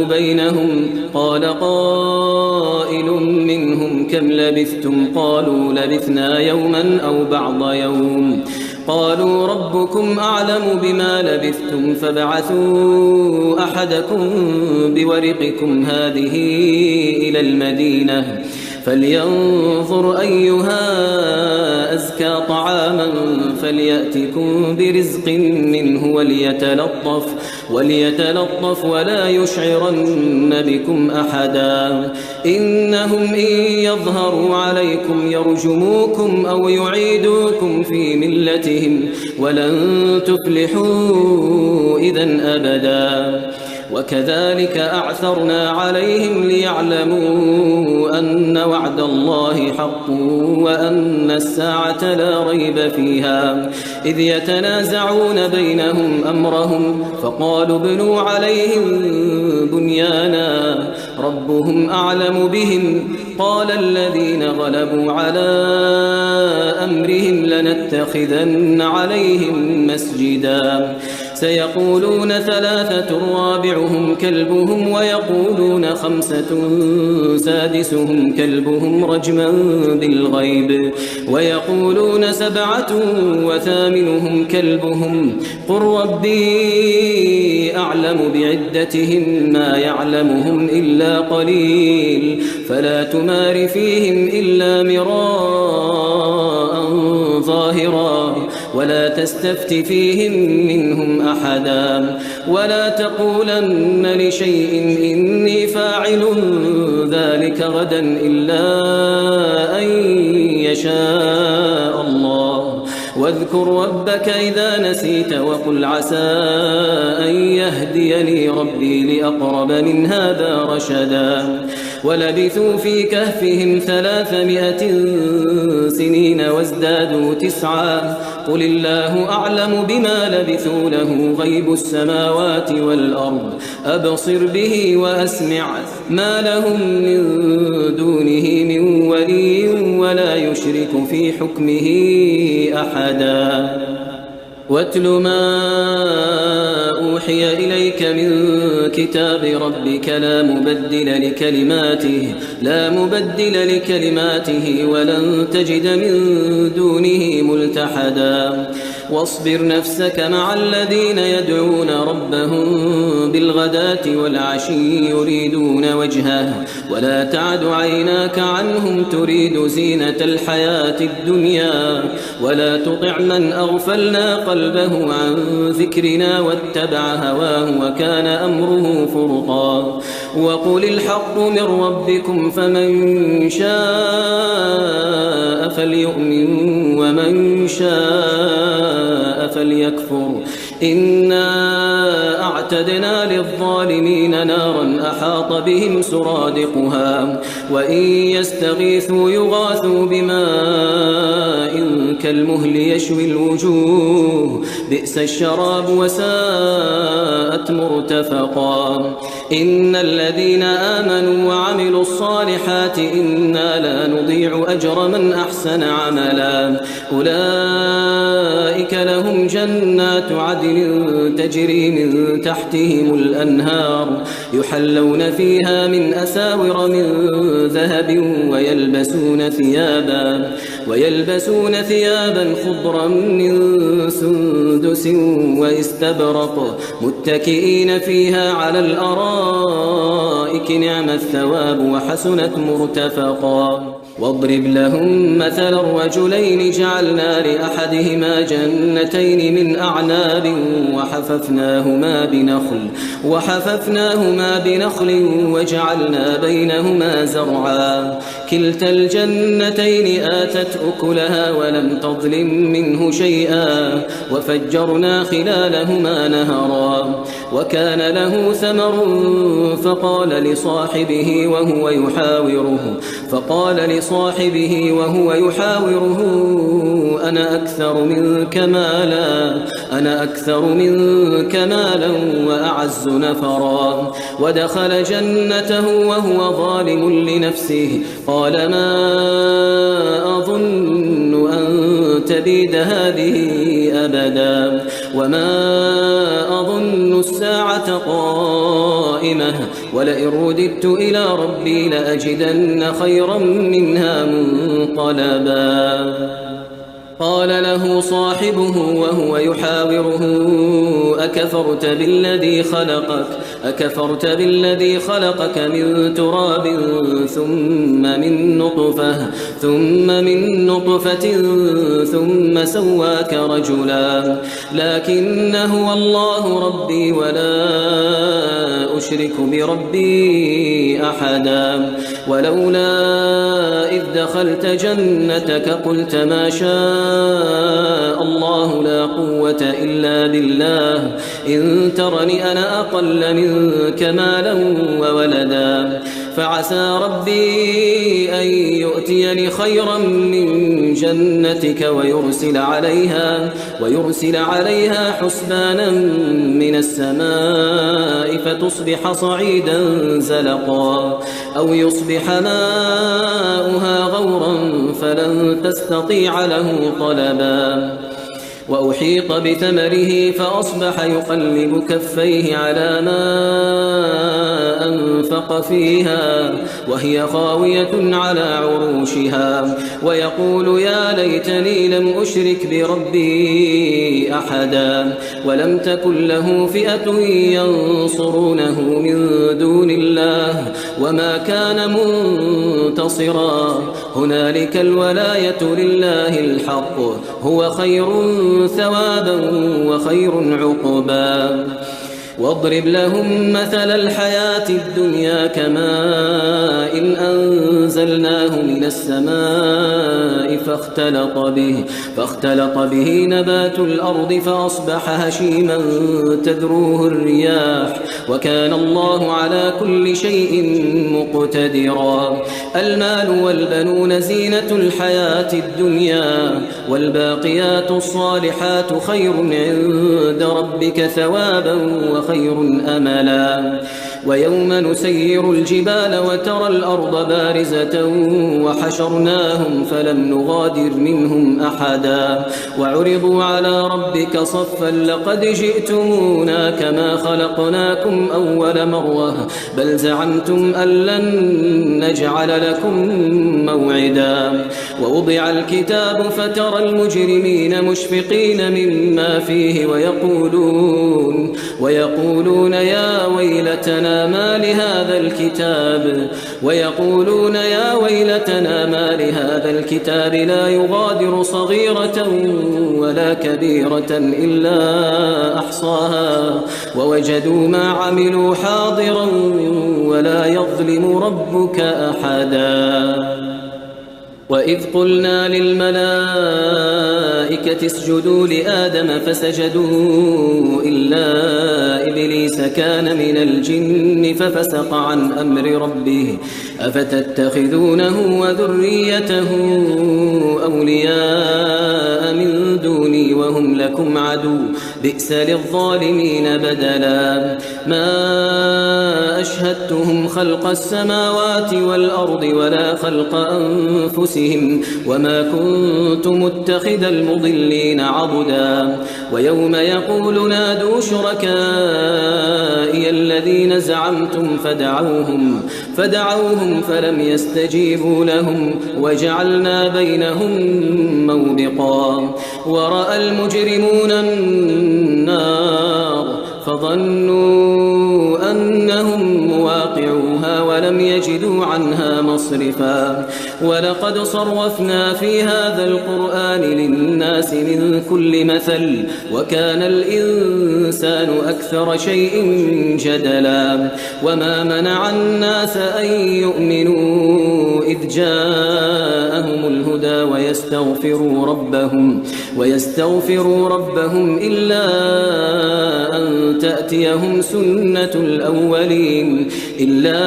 [SPEAKER 2] بينهم قال قائل منهم كم لبثتم قالوا لبثنا يوما أو بعض يوم قالوا ربكم أعلم بما لبثتم فابعثوا أحدكم بورقكم هذه إلى المدينة فلينظر أيها أزكى طعاما فليأتكم برزق منه وليتلطف ولا يشعرن بكم أحدا إنهم إن يظهروا عليكم يرجموكم أو يعيدوكم في ملتهم ولن تفلحوا إذن أبدا وكذلك أعثرنا عليهم ليعلموا أن وعد الله حق وأن الساعة لا ريب فيها إذ يتنازعون بينهم أمرهم فقالوا ابنوا عليهم بنيانا ربهم أعلم بهم قال الذين غلبوا على أمرهم لنتخذن عليهم مسجدا سيقولون ثلاثة رابعهم كلبهم ويقولون خمسة سادسهم كلبهم رجما بالغيب ويقولون سبعة وثامنهم كلبهم قل ربي أعلم بعدتهم ما يعلمهم إلا قليل فلا تمار فيهم إلا مراء ظاهرا ولا تستفت فيهم منهم أحدا ولا تقولن لشيء إني فاعل ذلك غدا إلا أن يشاء الله واذكر ربك إذا نسيت وقل عسى أن يهديني ربي لأقرب من هذا رشدا ولبثوا في كهفهم 300 سنين وازدادوا 9 قل الله أعلم بما لبثوا له غيب السماوات والأرض أبصر به وأسمع ما لهم من دونه من ولي ولا يشرك في حكمه أحدا واتل ما أوحي إليك من كتاب ربك لا مبدل لكلماته ولن تجد من دونه ملتحدا واصبر نفسك مع الذين يدعون ربهم بالغداة والعشي يريدون وجهه ولا تعد عيناك عنهم تريد زينة الحياة الدنيا ولا تطع من أغفلنا قلبه عن ذكرنا واتبع هواه وكان أمره فرطا وقل الحق من ربكم فمن شاء فليؤمن ومن شاء فليكفر إنا أعتدنا للظالمين نارا أحاط بهم سرادقها وإن يستغيثوا يغاثوا بماء كالمهل يشوي الوجوه بئس الشراب وساءت مرتفقا إن الذين آمنوا وعملوا الصالحات إنا لا نضيع أجر من أحسن عملا أولئك لهم جنات عدن تجري من تحتهم الأنهار يحلون فيها من أساور من ذهب ويلبسون ثيابا خضرا من سندس واستبرق متكئين فيها على الأرائك نعم الثواب وحسنت مرتفقا واضرب لهم مثل الرجلين جعلنا لأحدهما جنتين من أعناب وحففناهما بنخل وجعلنا بينهما زرعا كلتا الجنتين آتت أكلها ولم تظلم منه شيئا وفجرنا خلالهما نهرا وكان له ثمر فقال لصاحبه وهو يحاوره أنا أكثر منك مالا وأعز نفرا ودخل جنته وهو ظالم لنفسه قال ما أظن أن تبيد هذه أبدا وما أظن الساعة قائمة ولئن رددت إلى ربي لأجدن خيرا منها منقلبا قال له صاحبه وهو يحاوره أكفرت بالذي خلقك من تراب ثم من نطفة ثم سواك رجلا لكن هو الله ربي ولا أشرك بربي أحدا ولولا إذ دخلت جنتك قلت ما شاء الله لا قوة إلا بالله إن ترني أنا أقل منك مالا وولدا فعسى ربي أن يؤتيني خيرا من جنتك ويرسل عليها حسبانا من السماء فتصبح صعيدا زلقا أو يصبح ماؤها غورا فلن تستطيع له طلبا وأحيط بثمره فأصبح يقلب كفيه على ما أنفق فيها وهي خاوية على عروشها ويقول يا ليتني لم أشرك بربي أحدا ولم تكن له فئة ينصرونه من دون الله وما كان منتصرا هنالك الولاية لله الحق هو خير ثوابا وخير عقبا واضرب لهم مثل الحياة الدنيا كماء إن أنزلناه من السماء فاختلط به نبات الأرض فأصبح هشيما تذروه الرياح وكان الله على كل شيء مقتدرا المال والبنون زينة الحياة الدنيا والباقيات الصالحات خير عند ربك ثوابا خير أملا ويوم نسير الجبال وترى الأرض بارزة وحشرناهم فلم نغادر منهم أحدا وعرضوا على ربك صفا لقد جئتمونا كما خلقناكم أول مرة بل زعمتم أن لن نجعل لكم موعدا ووضع الكتاب فترى المجرمين مشفقين مما فيه ويقولون يا ويلتنا ما لهذا الكتاب لا يغادر صغيرة ولا كبيرة إلا أحصاها ووجدوا ما عملوا حاضرا ولا يظلم ربك أحدا وإذ قلنا للملائكة اسجدوا لآدم فسجدوا إلا إبليس كان من الجن ففسق عن أمر ربه أفتتخذونه وذريته أولياء من دوني وهم لكم عدو بئس للظالمين بدلا ما أشهدتهم خلق السماوات والأرض ولا خلق أنفسهم وما كنت متخذ المضلين عضدا ويوم يقول نادوا شركائي الذين زعمتم فدعوهم فلم يستجيبوا لهم وجعلنا بينهم موبقا ورأى المجرمون النار فظنوا أنهم مواقعوها ولم يجدوا عنها مصرفا ولقد صرفنا في هذا القرآن للناس من كل مثل وكان الإنسان أكثر شيء جدلا وما منع الناس أن يؤمنوا إذ جاءهم الهدى ويستغفروا ربهم إلا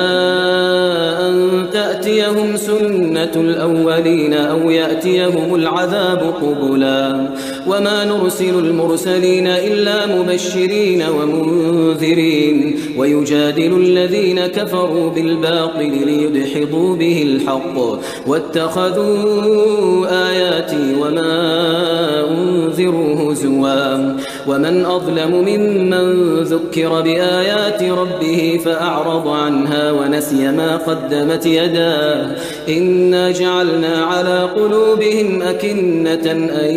[SPEAKER 2] أن تأتيهم سنة الأولين أو يأتيهم العذاب قبلا وما نرسل المرسلين إلا مبشرين ومنذرين ويجادل الذين كفروا بالباطل ليدحضوا به الحق واتخذوا آياتي وما أنذروا هزوا ومن أظلم ممن ذكر بآيات ربه فأعرض عنها ونسي ما قدمت يداه إنا جعلنا على قلوبهم أكنة أن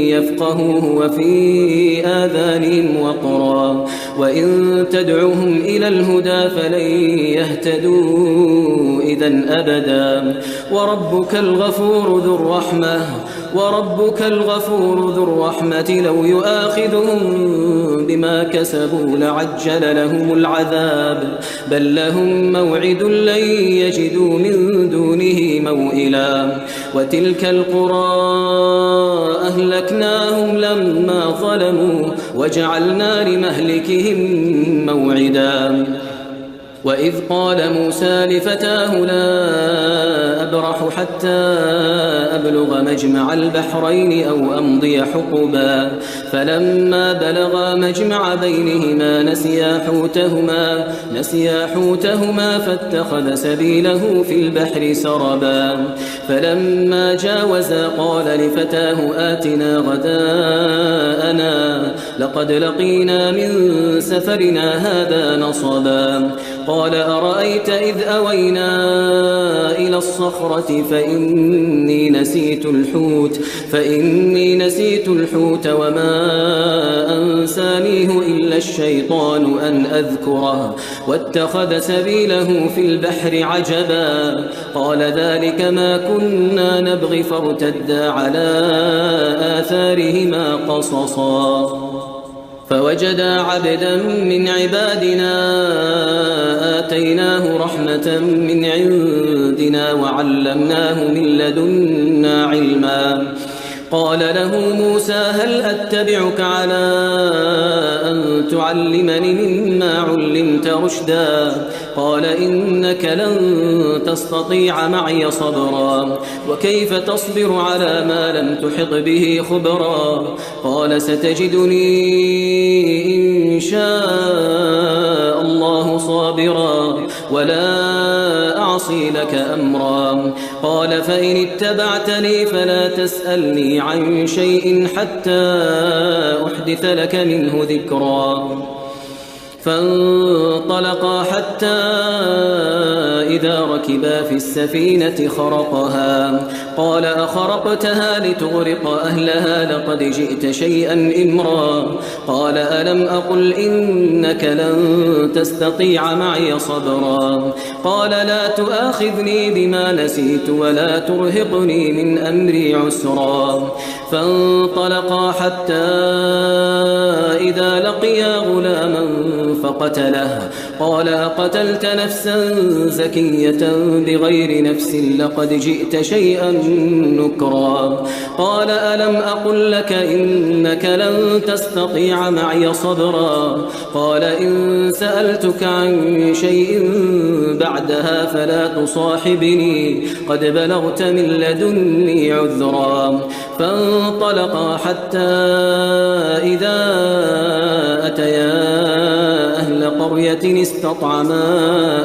[SPEAKER 2] يفقهوه وفي آذانهم وقرا وإن تدعوهم إلى الهدى فلن يهتدوا إذن أبدا وربك الغفور ذو الرحمة لو يؤاخذهم بما كسبوا لعجل لهم العذاب بل لهم موعد لن يجدوا من دونه موئلا وتلك القرى أهلكناهم لما ظلموا وجعلنا لمهلكهم موعدا وإذ قال موسى لفتاه لا أبرح حتى أبلغ مجمع البحرين أو أمضي حقبا فلما بلغا مجمع بينهما نسيا حوتهما فاتخذ سبيله في البحر سربا فلما جاوزا قال لفتاه آتنا غداءنا لقد لقينا من سفرنا هذا نصبا قال أرأيت إذ أوينا إلى الصخرة فإني نسيت الحوت وما أنسانيه إلا الشيطان أن أذكره واتخذ سبيله في البحر عجبا قال ذلك ما كنا نبغي فارتدا على آثارهما قصصا فوجدا عبدا من عبادنا آتيناه رحمة من عندنا وعلمناه من لدنا علما قال له موسى هل أتبعك على أن تعلمني مما علمت رشدا قال إنك لن تستطيع معي صبرا وكيف تصبر على ما لم تحط به خبرا قال ستجدني إن شاء ولا أعصي لك أمرا. قال فإن اتبعتني فلا تسألني عن شيء حتى أحدث لك منه ذكرا. فانطلقا حتى إذا ركبا في السفينة خرقها قال أخرقتها لتغرق أهلها لقد جئت شيئا إمرا. قال ألم أقل إنك لن تستطيع معي صبرا. قال لا تؤاخذني بما نسيت ولا ترهقني من أمري عسرا. فانطلقا حتى إذا لقيا غلاما فقتله. قال أقتلت نفسا زكية بغير نفس لقد جئت شيئا نكرا. قال ألم أقل لك إنك لن تستطيع معي صبرا. قال إن سألتك عن شيء بعدها فلا تصاحبني قد بلغت من لدني عذرا. فانطلقا حتى إذا أتيا أهل قرية استطعما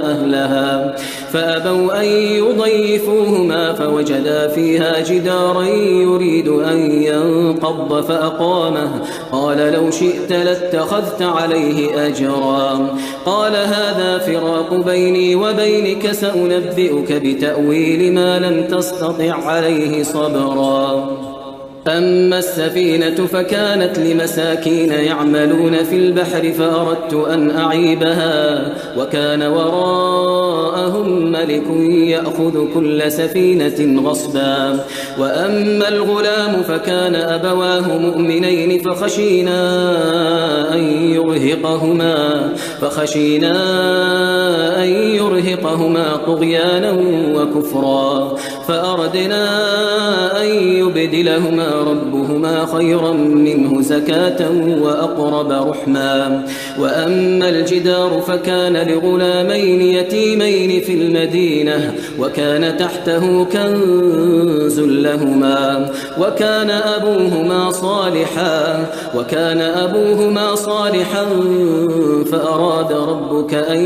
[SPEAKER 2] أهلها فأبوا أن يضيفوهما فوجدا فيها جدارا يريد أن ينقض فأقامه. قال لو شئت لاتخذت عليه أجرا. قال هذا فراق بيني وبينك سأنبئك بتأويل ما لم تستطع عليه صبرا. أما السفينة فكانت لمساكين يعملون في البحر فأردت أن أعيبها وكان وراءهم ملك يأخذ كل سفينة غصبا. وأما الغلام فكان أبواه مؤمنين فخشينا أن يرهقهما طغيانا وكفرا. فأردنا أن يبدلهما ربهما خيرا منه زكاة وأقرب رحما. وأما الجدار فكان لغلامين يتيمين في المدينة وكان تحته كنز لهما وكان أبوهما صالحا فأراد ربك أن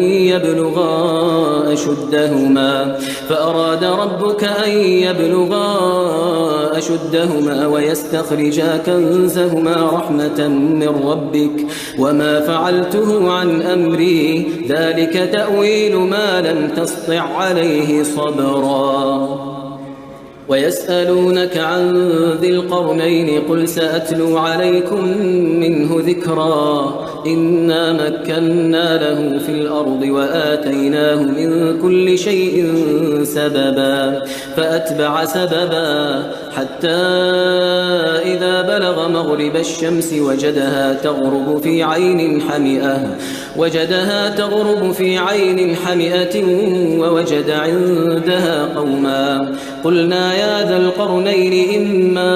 [SPEAKER 2] يبلغا أشدهما ويستخرجا كنزهما رحمة من ربك وما فعلته عن أمري ذلك تأويل ما لم تسطع عليه صبرا. ويسألونك عن ذي القرنين قل سأتلو عليكم منه ذكرا. إنا مكنا له في الأرض وآتيناه من كل شيء سببا. فأتبع سببا حتى إذا بلغ مغرب الشمس وجدها تغرب في عين حمئة ووجد عندها قوما. قلنا يا ذا القرنين إما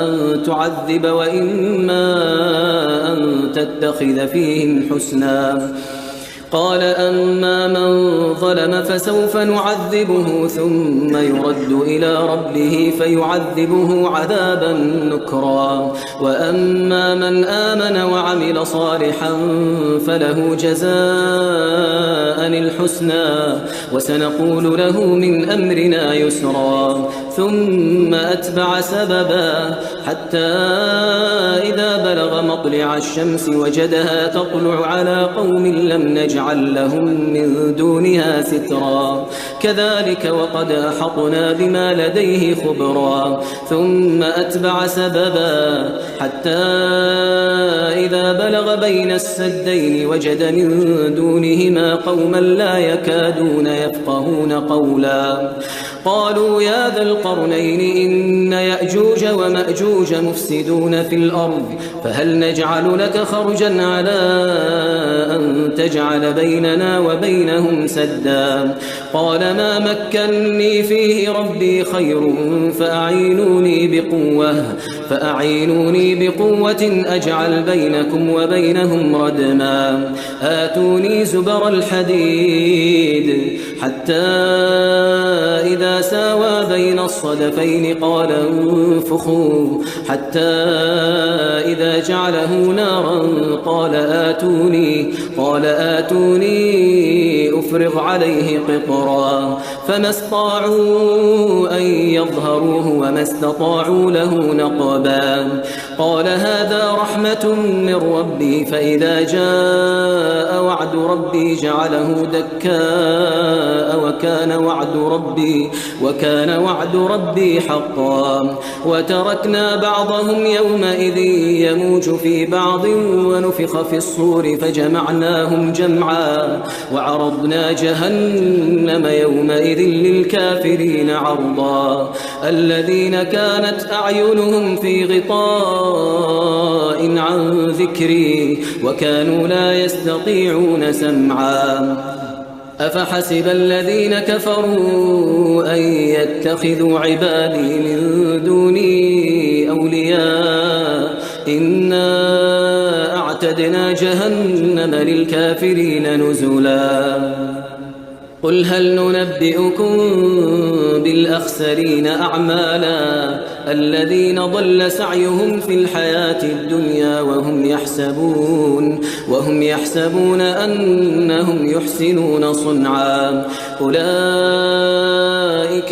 [SPEAKER 2] أن تعذب وإما أن تتخذ فيهم حسنا. قال أما من ظلم فسوف نعذبه ثم يرد إلى ربه فيعذبه عذابا نكرا. وأما من آمن وعمل صالحا فله جزاء الحسنى وسنقول له من أمرنا يسرا. ثم أتبع سببا حتى إذا بلغ مطلع الشمس وجدها تطلع على قوم لم نجعل لهم من دونها سترا. كذلك وقد أحطنا بما لديه خبرا. ثم أتبع سببا حتى إذا بلغ بين السدين وجد من دونهما قوما لا يكادون يفقهون قولا. قالوا يا ذا القرنين إن يأجوج ومأجوج مفسدون في الأرض فهل نجعل لك خرجا على أن تجعل بيننا وبينهم سدا. قال ما مكنني فيه ربي خير فأعينوني بقوة أجعل بينكم وبينهم ردما. آتوني زبر الحديد حتى إذا ساوى بين الصدفين قال انفخوا حتى إذا جعله نارا قال آتوني افرغ عليه قطرا فما استطاعوا أن يظهروه وما استطاعوا له نقبا قال هذا رحمة من ربي فإذا جاء وعد ربي جعله دكاء وكان وعد ربي حقا وتركنا بعضهم يومئذ يموج في بعض ونفخ في الصور فجمعناهم جمعا وعرضنا جهنم يومئذ للكافرين عرضا الذين كانت أعينهم في غطاء عن ذكري وكانوا لا يستطيعون سمعا أفحسب الذين كفروا أن يتخذوا عبادي من دوني أولياء إنا أعتدنا جهنم للكافرين نزلا قل هل ننبئكم بالأخسرين أعمالا الذين ضل سعيهم في الحياة الدنيا وهم يحسبون أنهم يحسنون صنعا أولئك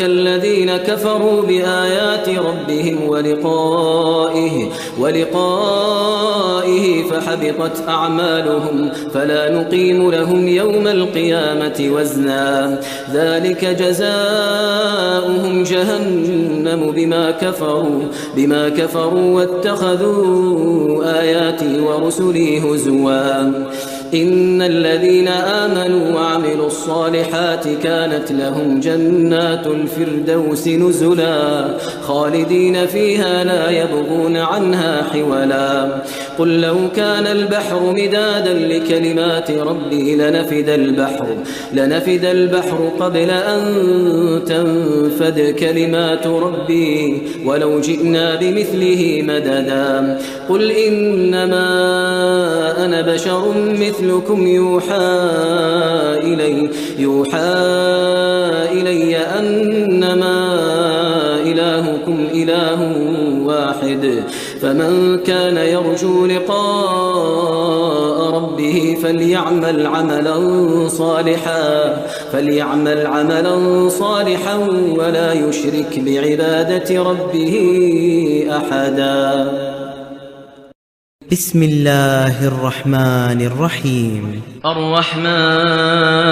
[SPEAKER 2] الذين كفروا بآيات ربهم ولقائه فحبطت أعمالهم فلا نقيم لهم يوم القيامة وزنا ذلك جزاؤهم جهنم بما كفروا واتخذوا آياتي ورسلي هزوا إن الذين آمنوا وعملوا الصالحات كانت لهم جنات الفردوس نزلا خالدين فيها لا يبغون عنها حولا قل لو كان البحر مدادا لكلمات ربي لنفد البحر قبل أن تنفد كلمات ربي ولو جئنا بمثله مددا قل إنما أنا بشر مثلكم يوحى إلي أنما إلهكم إله واحد فمن كان يرجو لقاء ربه فليعمل عملا صالحا ولا يشرك بعبادة ربه أحدا
[SPEAKER 1] بسم الله الرحمن الرحيم
[SPEAKER 2] الرحمن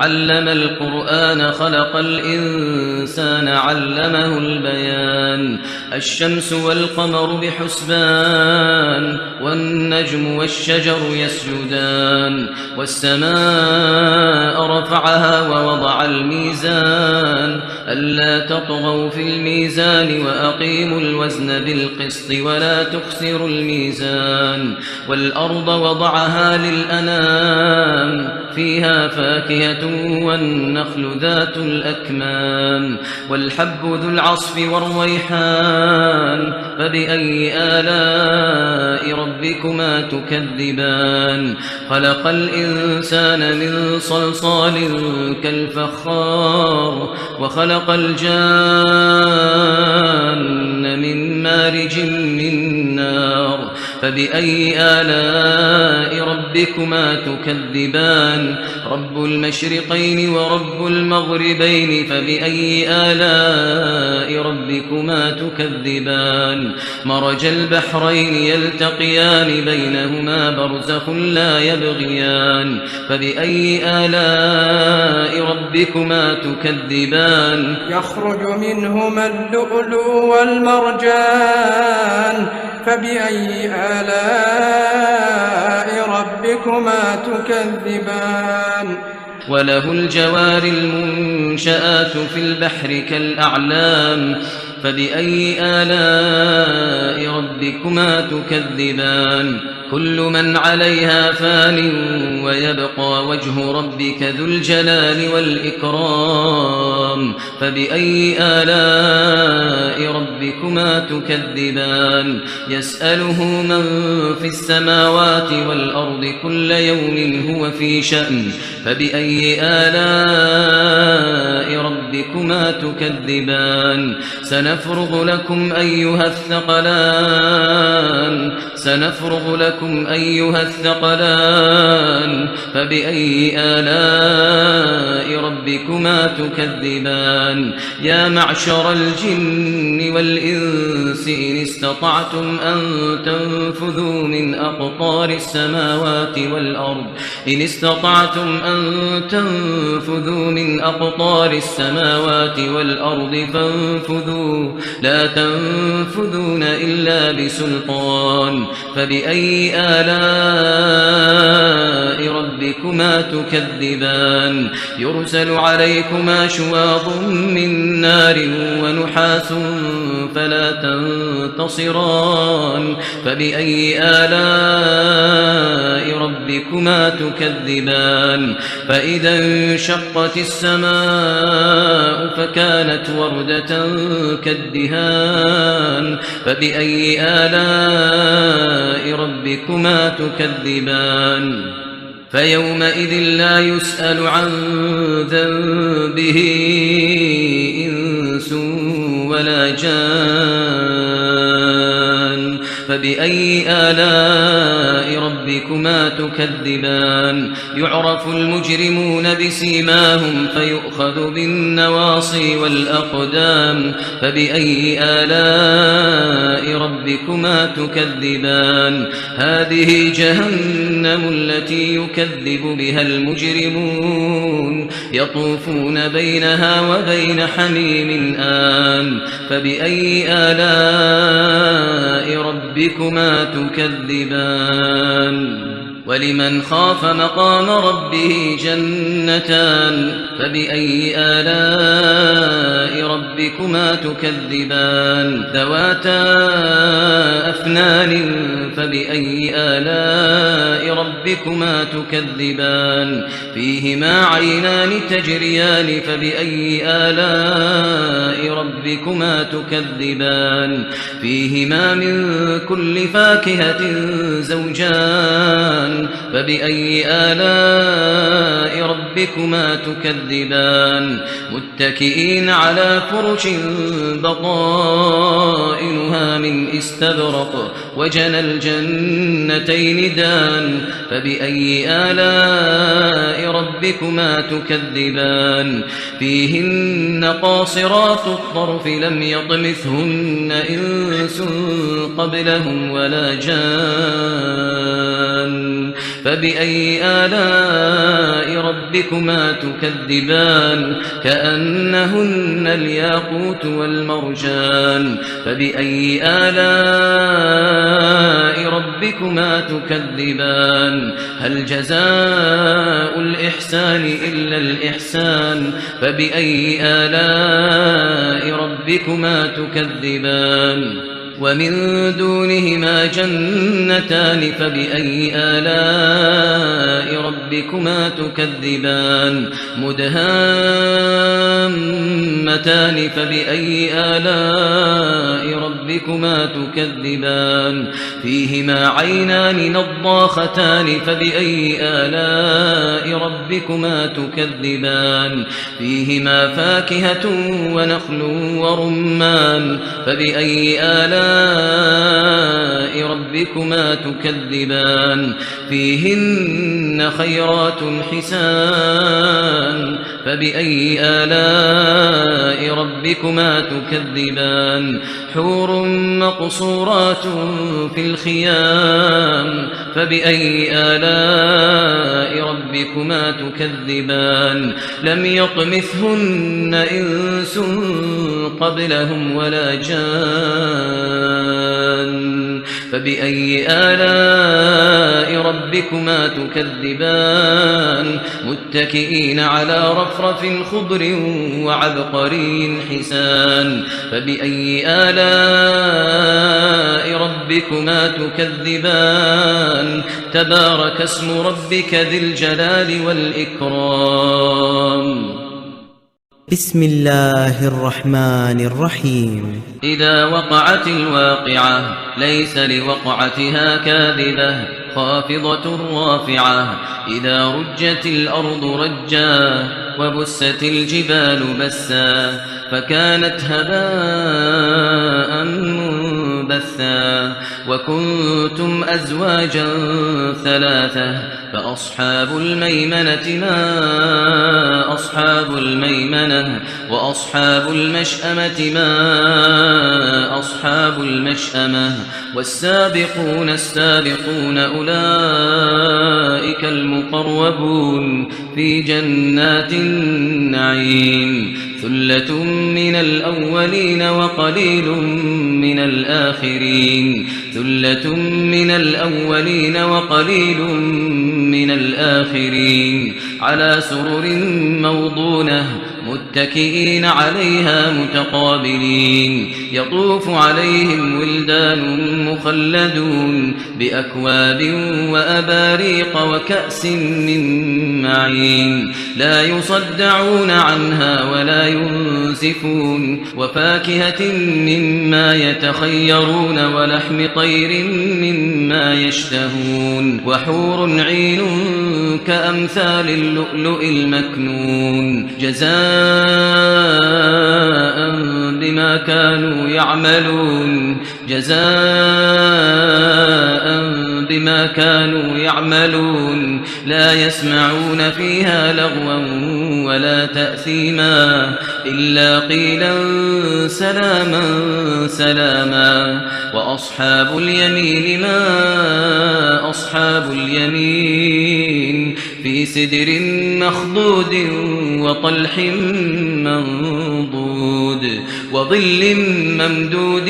[SPEAKER 2] علم القرآن خلق الإنسان علمه البيان الشمس والقمر بحسبان والنجم والشجر يسجدان والسماء رفعها ووضع الميزان ألا تطغوا في الميزان وأقيموا الوزن بالقسط ولا تخسروا الميزان والأرض وضعها للأنام فيها فاكهة والنخل ذات الأكمام والحب ذو العصف والريحان فبأي آلاء ربكما تكذبان خلق الإنسان من صلصال كالفخار وخلق الجان من مارج من نار فبأي آلاء ربكما تكذبان رب المشرقين ورب المغربين فبأي آلاء ربكما تكذبان مرج البحرين يلتقيان بينهما برزخ لا يبغيان فبأي آلاء ربكما تكذبان
[SPEAKER 3] يخرج منهما اللؤلؤ والمرجان فبأي آلاء ربكما تكذبان
[SPEAKER 2] وله الجوار المنشآت في البحر كالأعلام فبأي آلاء ربكما تكذبان كل من عليها فان ويبقى وجه ربك ذو الجلال والإكرام فبأي آلاء ربكما تكذبان يسأله من في السماوات والأرض كل يوم هو في شأن فبأي آلاء ربكما تكذبان سنفرغ لكم أيها الثقلان فبأي آلاء ربكما تكذبان يا معشر الجن والإنس إن استطعتم أن تنفذوا من أقطار السماوات والأرض فانفذوا لا تنفذون إلا بسلطان فبأي آلاء ربكما تكذبان يرسل عليكما شواظ من نار ونحاس فلا تنتصران فبأي آلاء ربكما تكذبان فإذا انشقت السماء فكانت وردة كالدهان فبأي آلاء ربكما تكذبان فيومئذ لا يسأل عن ذنبه إنس ولا جان فبأي آلاء ربكما تكذبان يعرف المجرمون بسيماهم فيؤخذ بالنواصي والأقدام فبأي آلاء ربكما تكذبان هذه جهنم التي يكذب بها المجرمون يطوفون بينها وبين حميم آن فبأي آلاء ربكما تكذبان ولمن خاف مقام ربه جنتان فبأي آلاء ربكما تكذبان ذواتا أفنان فبأي آلاء ربكما تكذبان فيهما عينان تجريان فبأي آلاء ربكما تكذبان فيهما من كل فاكهة زوجان فبأي آلاء ربكما تكذبان متكئين على فرش بطائنها من استبرق وجنى الجنتين دان فبأي آلاء ربكما تكذبان فيهن قاصرات الطرف لم يطمثهن إنس قبلهم ولا جان فبأي آلاء ربكما تكذبان كأنهن الياقوت والمرجان فبأي آلاء ربكما تكذبان هل جزاء الإحسان إلا الإحسان فبأي آلاء ربكما تكذبان ومن دونهما جنتان فبأي آلاء ربكما تكذبان مدهامتان فبأي آلاء ربكما تكذبان فيهما عينان نضاختان فبأي آلاء ربكما تكذبان فيهما فاكهة ونخل ورمان فبأي آلاء ربكما تكذبان فيهن خيرات حسان فبأي آلاء ربكما تكذبان حور مقصورات في الخيام فبأي آلاء ربكما تكذبان لم يطمثهن إنس قبلهم ولا جان فبأي آلاء ربكما تكذبان متكئين على رفرف خضر وعبقري حسان فبأي آلاء ربكما تكذبان تبارك اسم ربك ذي الجلال والإكرام
[SPEAKER 1] بسم الله الرحمن الرحيم
[SPEAKER 2] إذا وقعت الواقعة ليس لوقعتها كاذبة خافضة رافعة إذا رجت الأرض رجا وبست الجبال بسا فكانت هباء منبثا وكنتم أزواجا ثلاثة فأصحاب الميمنة ما أصحاب الميمنة وأصحاب المشأمة ما أصحاب المشأمة والسابقون السابقون أولئك المقربون في جنات النعيم ثلة من الأولين وقليل من الآخرين ثلة من الأولين وقليل من الآخرين على سرر موضونة متكئين عليها متقابلين يطوف عليهم ولدان مخلدون بأكواب وأباريق وكأس من معين لا يصدعون عنها ولا ينزفون وفاكهة مما يتخيرون ولحم طير مما يشتهون وحور عين كأمثال اللؤلؤ المكنون جزاء بما كانوا يعملون جزاء بما كانوا يعملون لا يسمعون فيها لغوا ولا تأثيما إلا قيلا سلاما سلاما وأصحاب اليمين ما أصحاب اليمين في سدر مخضود وطلح منضود وظل ممدود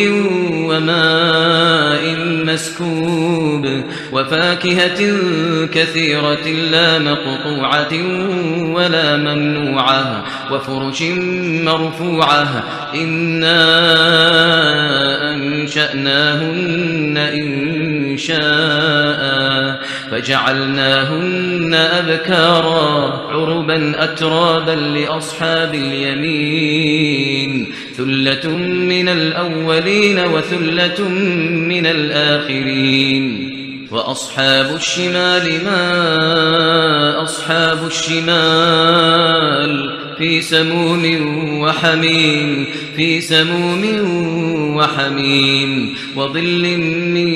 [SPEAKER 2] وماء مسكوب وفاكهة كثيرة لا مقطوعة ولا ممنوعة وفرش مرفوعة إنا أنشأناهن إنشاء فجعلناهن أبكارا عربا أترابا لأصحاب اليمين ثلة من الأولين وثلة من الآخرين وأصحاب الشمال ما أصحاب الشمال في سموم وحميم في سموم وحميم وظل من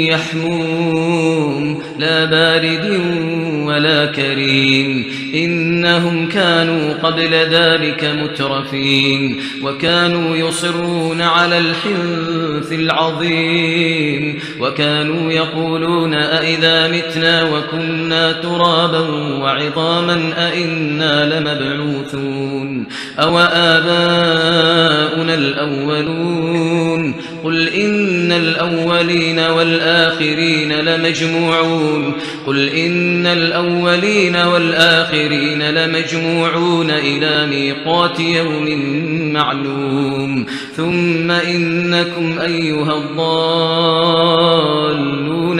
[SPEAKER 2] يحموم لا بارد ولا كريم إنهم كانوا قبل ذلك مترفين وكانوا يصرون على الحنث العظيم وكانوا يقولون أئذا متنا وكنا ترابا وعظاما أئنا لمبعوثون أو آباؤنا الأولون قل إن الأولين والآخرين لمجموعون قل إن الأولين والآخرين لمجموعون إلى ميقات يوم معلوم ثم إنكم أيها الضالون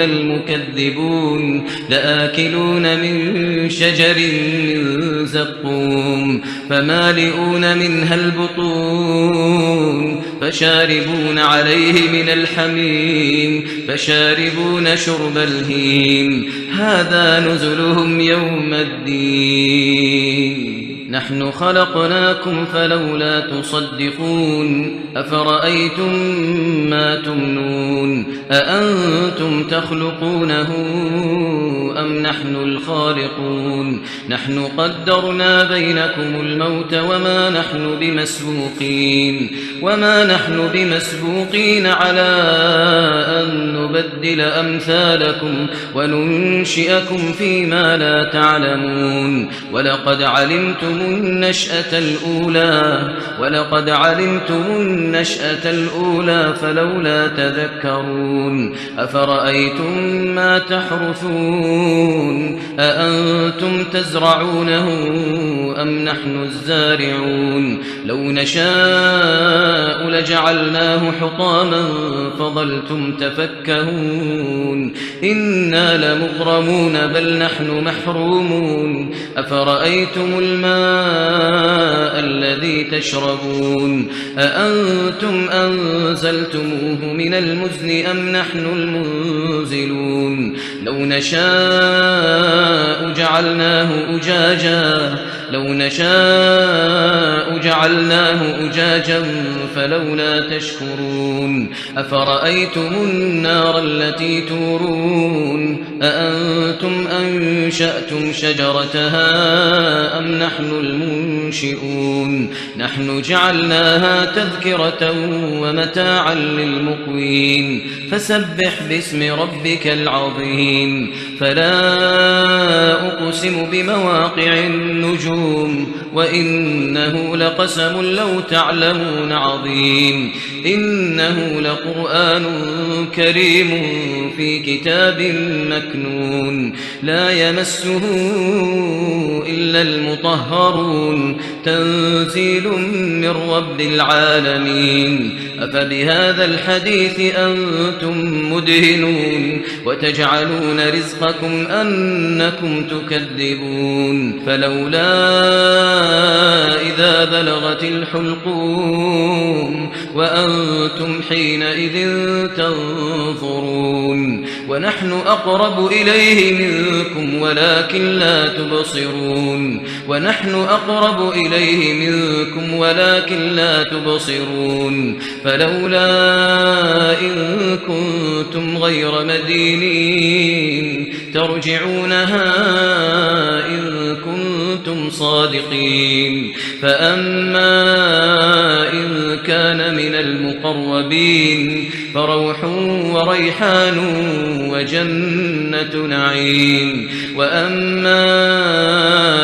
[SPEAKER 2] المكذبون لآكلون من شجر من زقوم فمالئون منها البطون فشاربون عليه من الحميم فشاربون شرب الهيم هذا نزلهم يوم الدين نحن خلقناكم فلولا تصدقون أفرأيتم ما تمنون أأنتم تخلقونه أم نحن الخالقون نحن قدرنا بينكم الموت وما نحن بمسبوقين على أن نبدل أمثالكم وننشئكم فيما لا تعلمون ولقد علمتم النشأة الأولى فلولا تذكرون أفرأيتم ما تحرثون تنظرون أأنتم تزرعونه أم نحن الزارعون لو نشاء لجعلناه حطاما فظلتم تفكهون إنا لمغرمون بل نحن محرومون أفرأيتم الماء الذي تشربون أأنتم أنزلتموه من المزن أم نحن المنزلون لو نشاء جعلناه أجاجا فلولا تشكرون أفرأيتم النار التي تورون أأنتم أنشأتم شجرتها أم نحن المنشئون نحن جعلناها تذكرة ومتاعا للمقوين فسبح باسم ربك العظيم فلا أقسم بمواقع النجوم وإنه لقسم لو تعلمون عظيم إنه لقرآن كريم في كتاب مكنون لا يمسه إلا المطهرون تنزيل من رب العالمين أفبهذا الحديث أنتم مدهنون وتجعلون رزقكم أنكم تكذبون فلولا إذا بلغت الحلقوم وأنتم حينئذ تنظرون ونحن أقرب إليه منكم ولكن لا تبصرون فلولا إن كنتم غير مدينين ترجعونها إن كنتم صادقين فأما إن كان من المقربين فروح وريحان وجنة نعيم وأما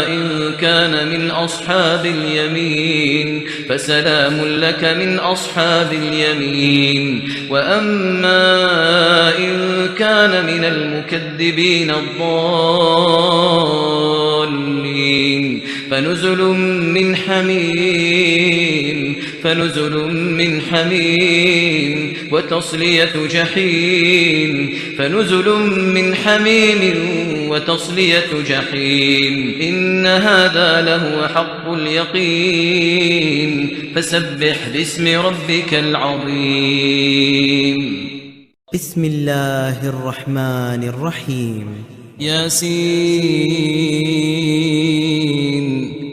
[SPEAKER 2] إن كان من أصحاب اليمين فسلام لك من أصحاب اليمين وأما إن كان من المكذبين الضالين فنزل من حميم وتصلية جحيم إن هذا لهو حق اليقين فسبح باسم ربك العظيم
[SPEAKER 1] بسم الله الرحمن الرحيم
[SPEAKER 2] ياسين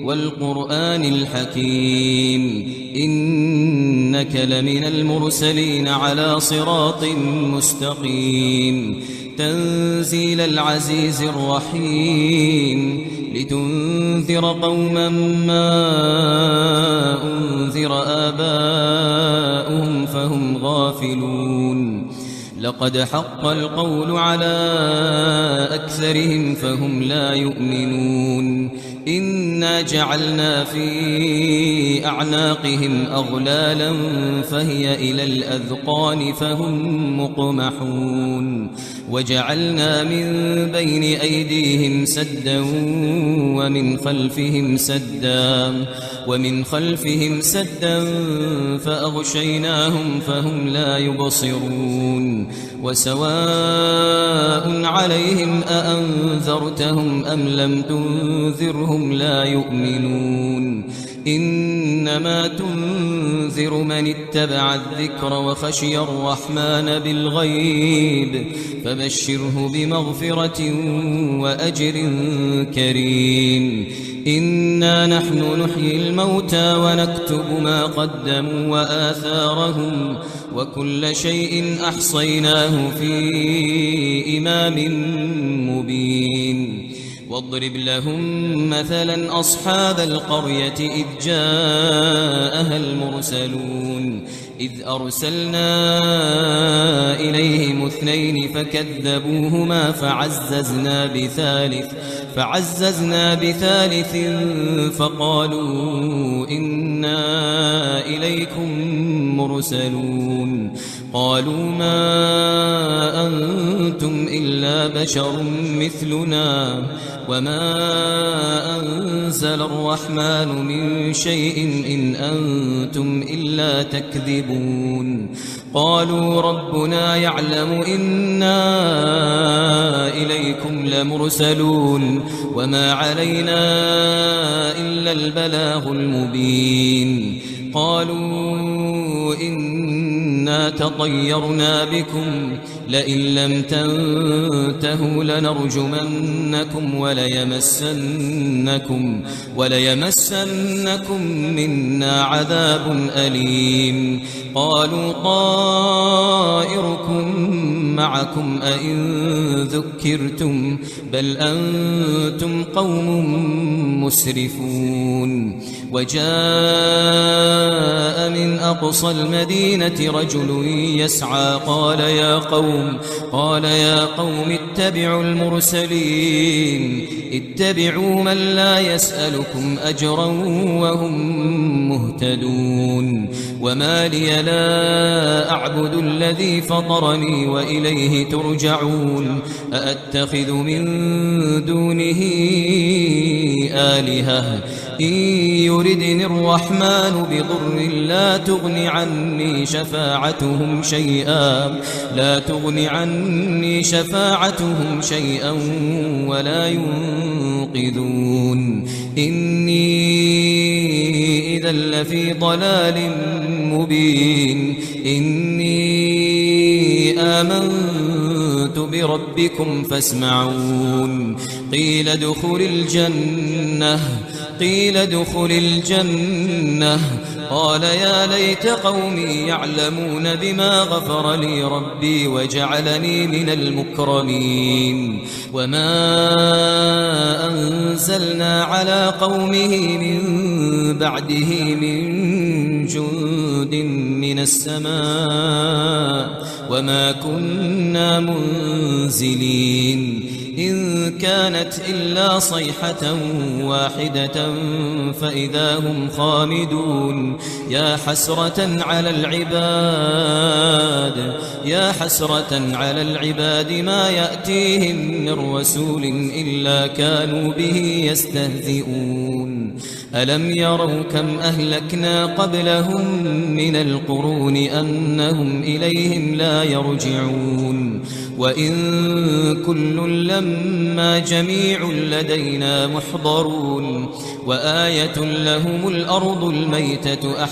[SPEAKER 2] والقرآن الحكيم إنك لمن المرسلين على صراط مستقيم تنزيل العزيز الرحيم لتنذر قوما ما أنذر آباؤهم فهم غافلون لقد حق القول على أكثرهم فهم لا يؤمنون إنا جعلنا في أعناقهم أغلالا فهي إلى الأذقان فهم مقمحون وجعلنا من بين أيديهم سدا ومن خلفهم سدا فأغشيناهم فهم لا يبصرون وسواء عليهم أأنذرتهم أم لم تنذرهم لا يؤمنون إنما تنذر من اتبع الذكر وخشي الرحمن بالغيب فبشره بمغفرة وأجر كريم إنا نحن نحيي الموتى ونكتب ما قدموا وآثارهم وكل شيء أحصيناه في إمام مبين واضرب لهم مثلا أصحاب القرية إذ جاءها المرسلون إذ أرسلنا إليهم 2 فكذبوهما فعززنا بثالث فقالوا إنا إليكم مرسلون قالوا ما أنتم إلا بشر مثلنا وما أنزل الرحمن من شيء إن أنتم إلا تكذبون قالوا ربنا يعلم إنا إليكم لمرسلون وما علينا إلا البلاغ المبين قالوا إنا تطيرنا بكم لئن لم تنتهوا لنرجمنكم وليمسنكم منا عذاب أليم قالوا طائركم معكم أئن ذكرتم بل أنتم قوم مسرفون وجاء من أقصى المدينة رجل يسعى قال يا قوم اتبعوا المرسلين اتبعوا من لا يسألكم أجرا وهم مهتدون وما لي لا أعبد الذي فطرني وإليه ترجعون أأتخذ من دونه آلهة إن يردني الرحمن بضر لا تغن عني شفاعتهم شيئا ولا ينقذون إني إذا لفي ضلال مبين إني آمنت بربكم فاسمعون قيل ادخل الجنة قال يا ليت قومي يعلمون بما غفر لي ربي وجعلني من المكرمين وما أنزلنا على قومه من بعده من جند من السماء وما كنا منزلين إن كانت إلا صيحة واحدة فإذا هم خامدون يا حسرة على العباد ما يأتيهم من رسول إلا كانوا به يستهزئون ألم يروا كم أهلكنا قبلهم من القرون أنهم إليهم لا يرجعون وإن كل لما جميع لدينا محضرون وآية لهم الأرض الميتة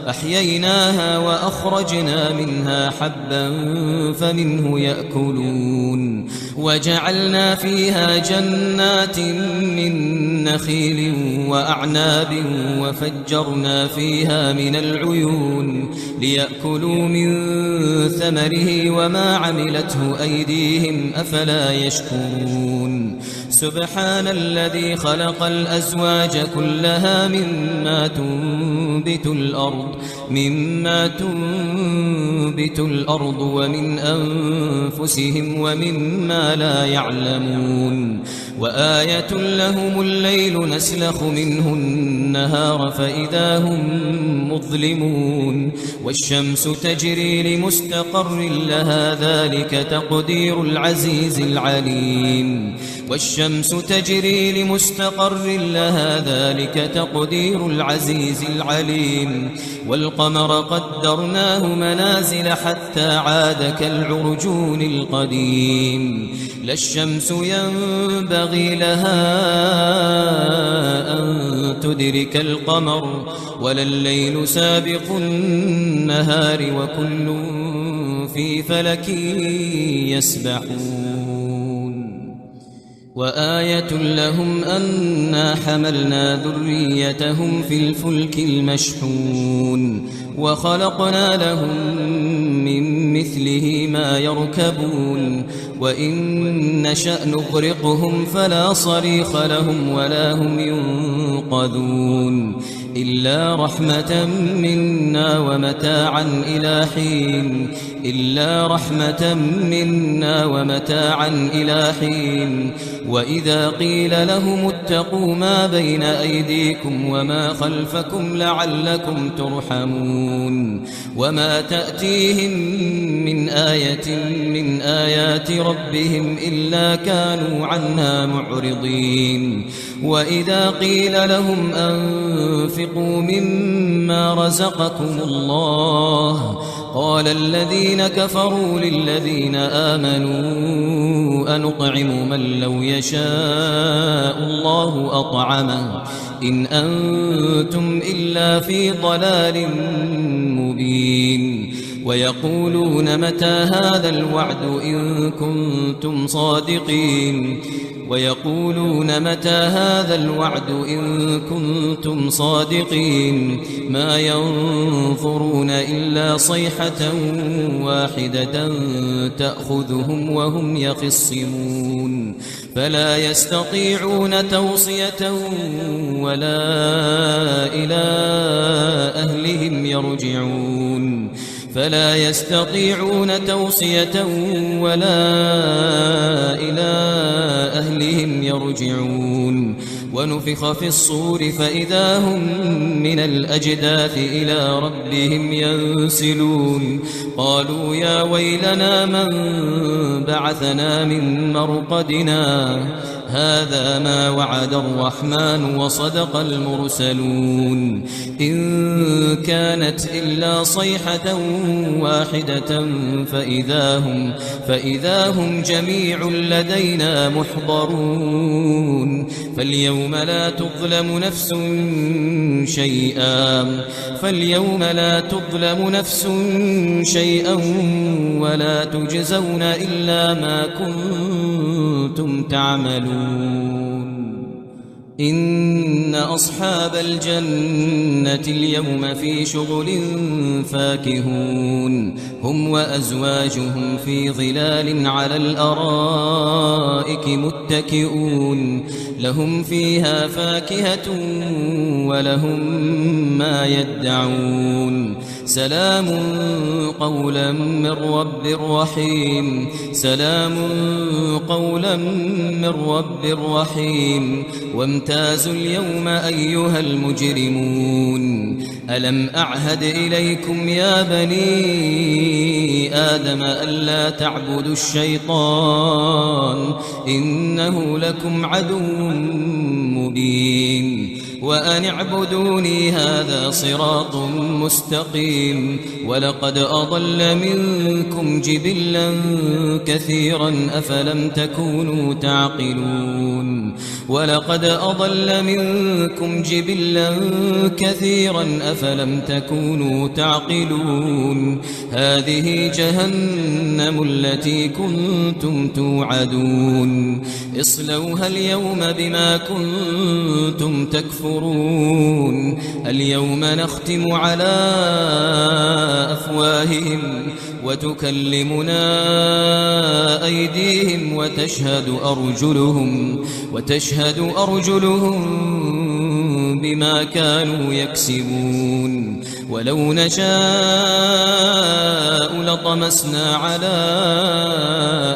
[SPEAKER 2] أحييناها وأخرجنا منها حبا فمنه يأكلون وجعلنا فيها جنات من نخيل وأعناب وفجرنا فيها من العيون ليأكلوا من ثمره وما عملته أيديهم أفلا يشكرون سبحان الذي خلق الأزواج كلها مما تنبت الأرض ومن أنفسهم ومما لا يعلمون وآية لهم الليل نسلخ منه النهار فإذا هم مظلمون والشمس تجري لمستقر لها ذلك تقدير العزيز العليم والقمر قدرناه منازل حتى عاد كالعرجون القديم لا الشمس ينبغي لها أن تدرك القمر ولا الليل سابق النهار وكل في فلك يسبحون وآية لهم أنا حملنا ذريتهم في الفلك المشحون وخلقنا لهم من مثله ما يركبون وإن نشأ نغرقهم فلا صريخ لهم ولا هم ينقذون إلا رحمة منا ومتاعا إلى حين إلا رحمة منا ومتاعا إلى حين وإذا قيل لهم اتقوا ما بين أيديكم وما خلفكم لعلكم ترحمون وما تأتيهم من آية من آيات ربهم إلا كانوا عنها معرضين وإذا قيل لهم أنفقوا مما رزقكم الله قال الذين كفروا للذين آمنوا أنطعم من لو يشاء الله أطعمه إن أنتم إلا في ضلال مبين ويقولون متى هذا الوعد إن كنتم صادقين ويقولون متى هذا الوعد إن كنتم صادقين ما ينظرون إلا صيحة واحدة تأخذهم وهم يخصمون فلا يستطيعون توصية ولا إلى أهلهم يرجعون فلا يستطيعون توصية ولا إلى أهلهم يرجعون ونفخ في الصور فإذا هم من الأجداث إلى ربهم ينسلون قالوا يا ويلنا من بعثنا من مرقدنا هذا ما وعد الرحمن وصدق المرسلون إن كانت إلا صيحة واحدة فإذا هم جميع لدينا محضرون فاليوم لا تظلم نفس شيئا ولا تجزون إلا ما كنتم تعملون إن أصحاب الجنة اليوم في شغل فاكهون هم وأزواجهم في ظلال على الأرائك متكئون لهم فيها فاكهة ولهم ما يدعون سلام قولا من رب رحيم وامتازوا اليوم أيها المجرمون ألم أعهد إليكم يا بني آدم ألا تعبدوا الشيطان إنه لكم عدو مبين وأن اعبدوني هذا صراط مستقيم ولقد أضل منكم جبلا كثيرا أفلم تكونوا تعقلون هذه جهنم التي كنتم توعدون اصلوها اليوم بما كنتم تكفرون اليوم نختم على أفواههم وتكلمنا أيديهم وتشهد أرجلهم بما كانوا يكسبون ولو نشاء لطمسنا على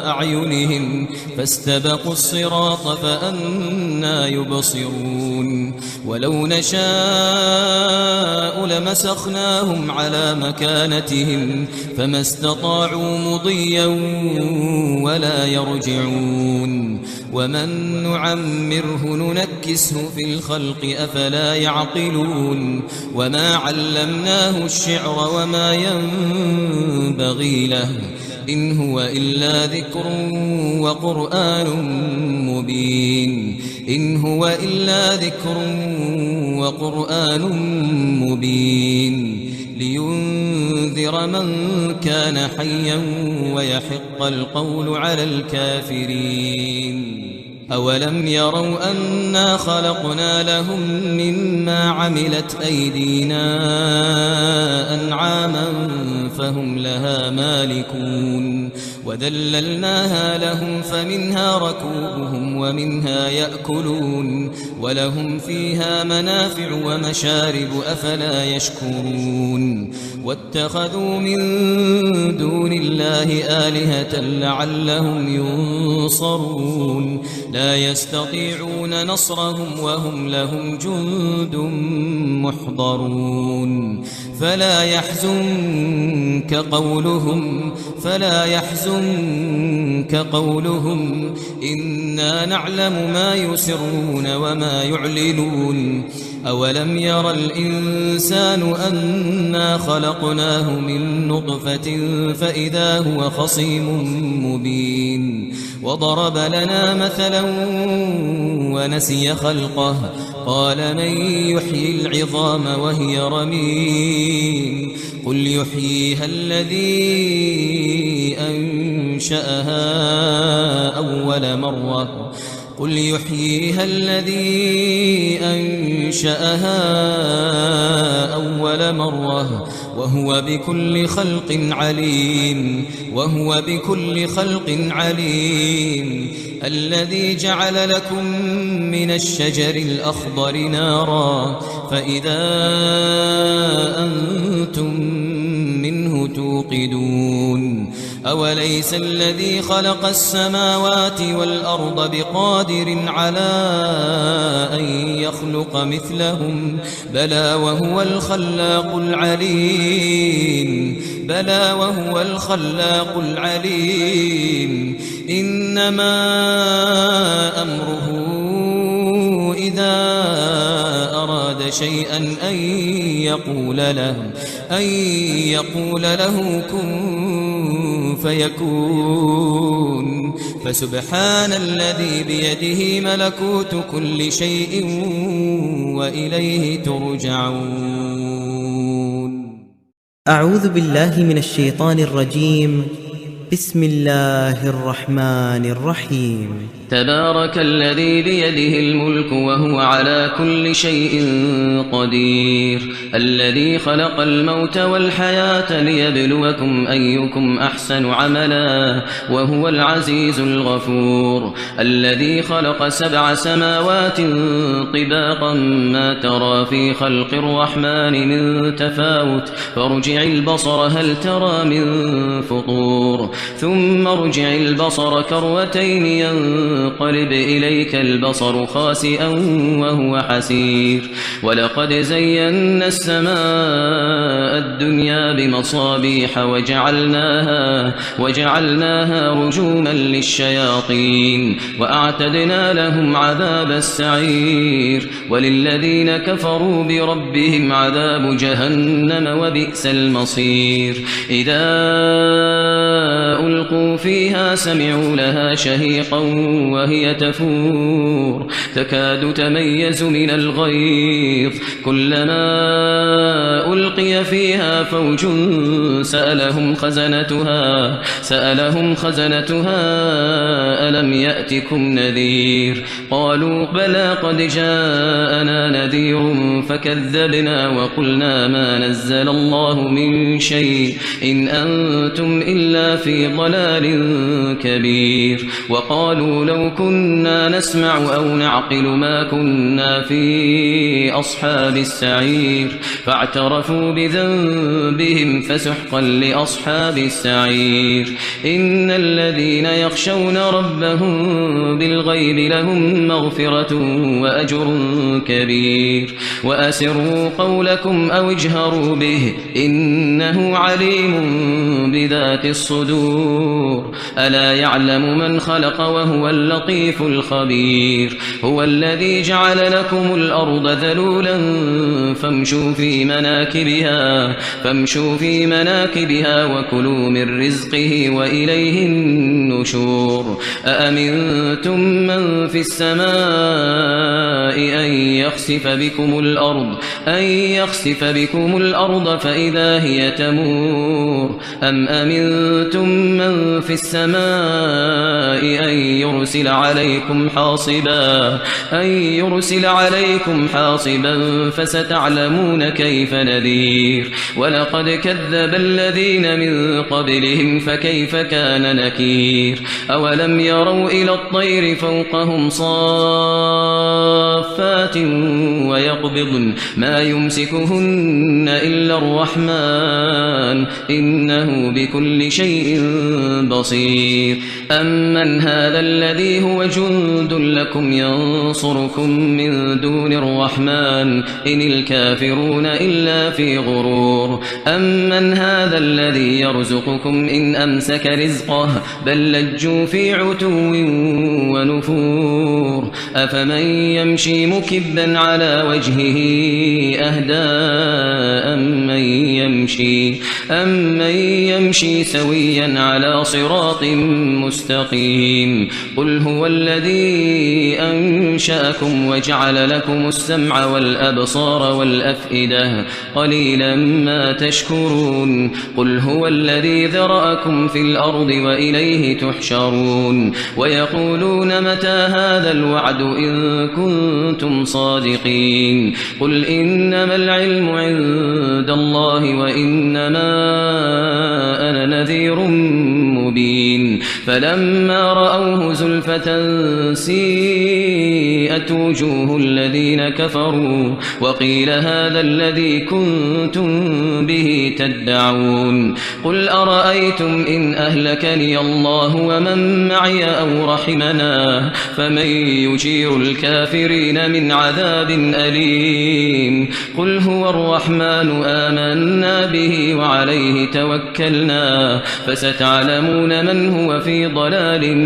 [SPEAKER 2] أعينهم فاستبقوا الصراط فأنى يبصرون ولو نشاء لمسخناهم على مكانتهم فما استطاعوا مضيا ولا يرجعون ومن نعمره ننكسه في الخلق أفلا يعقلون وما علمناه الشعر وما ينبغي له إن هو إلا ذكر وقرآن مبين لينذر من كان حيا ويحق القول على الكافرين أولم يروا أنا خلقنا لهم مما عملت أيدينا أنعاما فهم لها مالكون وذللناها لهم فمنها ركوبهم ومنها يأكلون ولهم فيها منافع ومشارب أفلا يشكرون واتخذوا من دون الله آلهة لعلهم ينصرون لا يستطيعون نصرهم وهم لهم جند محضرون فلا يحزنك قولهم إنا نعلم ما يسرون وما يعلنون أولم ير الإنسان أنا خلقناه من نطفة فإذا هو خصيم مبين وضرب لنا مثلا ونسي خلقه قال من يحيي العظام وهي رميم قل يحييها الذي أنشأها أول مرة وهو بكل خلق عليم الذي جعل لكم من الشجر الأخضر نارا فإذا أنتم منه توقدون أوليس الذي خلق السماوات والأرض بقادر على أن يخلق مثلهم بلى وهو الخلاق العليم إنما أمره إذا أراد شيئا أن يقول له كن فيكون فسبحان الذي بيده ملكوت كل شيء وإليه ترجعون.
[SPEAKER 1] أعوذ بالله من الشيطان الرجيم. بسم الله الرحمن الرحيم.
[SPEAKER 2] تبارك الذي بيده الملك وهو على كل شيء قدير الذي خلق الموت والحياة ليبلوكم أيكم أحسن عملا وهو العزيز الغفور الذي خلق 7 سماوات طباقا ما ترى في خلق الرحمن من تفاوت فارجع البصر هل ترى من فطور ثم ارجع البصر كرتين ينقلب إليك البصر خاسئا وهو حسير ولقد زينا السماء الدنيا بمصابيح وجعلناها رجوما للشياطين وأعتدنا لهم عذاب السعير وللذين كفروا بربهم عذاب جهنم وبئس المصير إذا ألقوا فيها سمعوا لها شهيقا وهي تفور تكاد تميز من الغيظ كلما ألقي فيها فوج سألهم خزنتها ألم يأتكم نذير قالوا بلى قد جاءنا نذير فكذبنا وقلنا ما نزل الله من شيء إن أنتم إلا في ضلال كبير وقالوا لو كنا نسمع أو نعقل ما كنا في أصحاب السعير فاعترفوا بذنبهم فسحقا لأصحاب السعير إن الذين يخشون ربهم بالغيب لهم مغفرة وأجر كبير وأسروا قولكم أو اجهروا به إنه عليم بذات الصدور ألا يعلم من خلق وهو اللطيف الخبير هو الذي جعل لكم الأرض ذلولا فامشوا في مناكبها وكلوا من رزقه وإليه النشور أأمنتم من في السماء أن يخسف بكم الأرض فإذا هي تمور أم أمنتم من في السماء أن يرسل يرسل عليكم حاصبا فستعلمون كيف نذير ولقد كذب الذين من قبلهم فكيف كان نكير أولم يروا إلى الطير فوقهم صافات ويقبضن ما يمسكهن إلا الرحمن إنه بكل شيء بصير أمن هذا الذي هو جند لكم ينصركم من دون الرحمن إن الكافرون إلا في غرور أمن هذا الذي يرزقكم إن أمسك رزقه بل لجوا في عتو ونفور أفمن يمشي مكبا على وجهه أهدى أمن يمشي سويا على صراط مستقيم قل هو الذي أنشأكم وجعل لكم السمع والأبصار والأفئدة قليلا ما تشكرون قل هو الذي ذرأكم في الأرض وإليه تحشرون ويقولون متى هذا الوعد إن كنتم صادقين قل إنما العلم عند الله وإنما أنا نذير مبين فلما رأوه زلفة سيئت وجوه الذين كفروا وقيل هذا الذي كنتم به تدعون قل أرأيتم إن أهلكني الله ومن معي أو رحمنا فمن يجير الكافرين من عذاب أليم قل هو الرحمن آمنا به وعليه توكلنا فستعلمون من هو في ضلال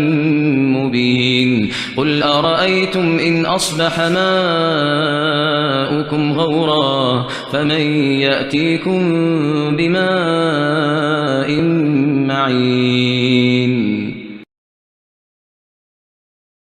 [SPEAKER 2] مبين قل أرأيتم إن أصبح ماؤكم غورا فمن يأتيكم بماء معين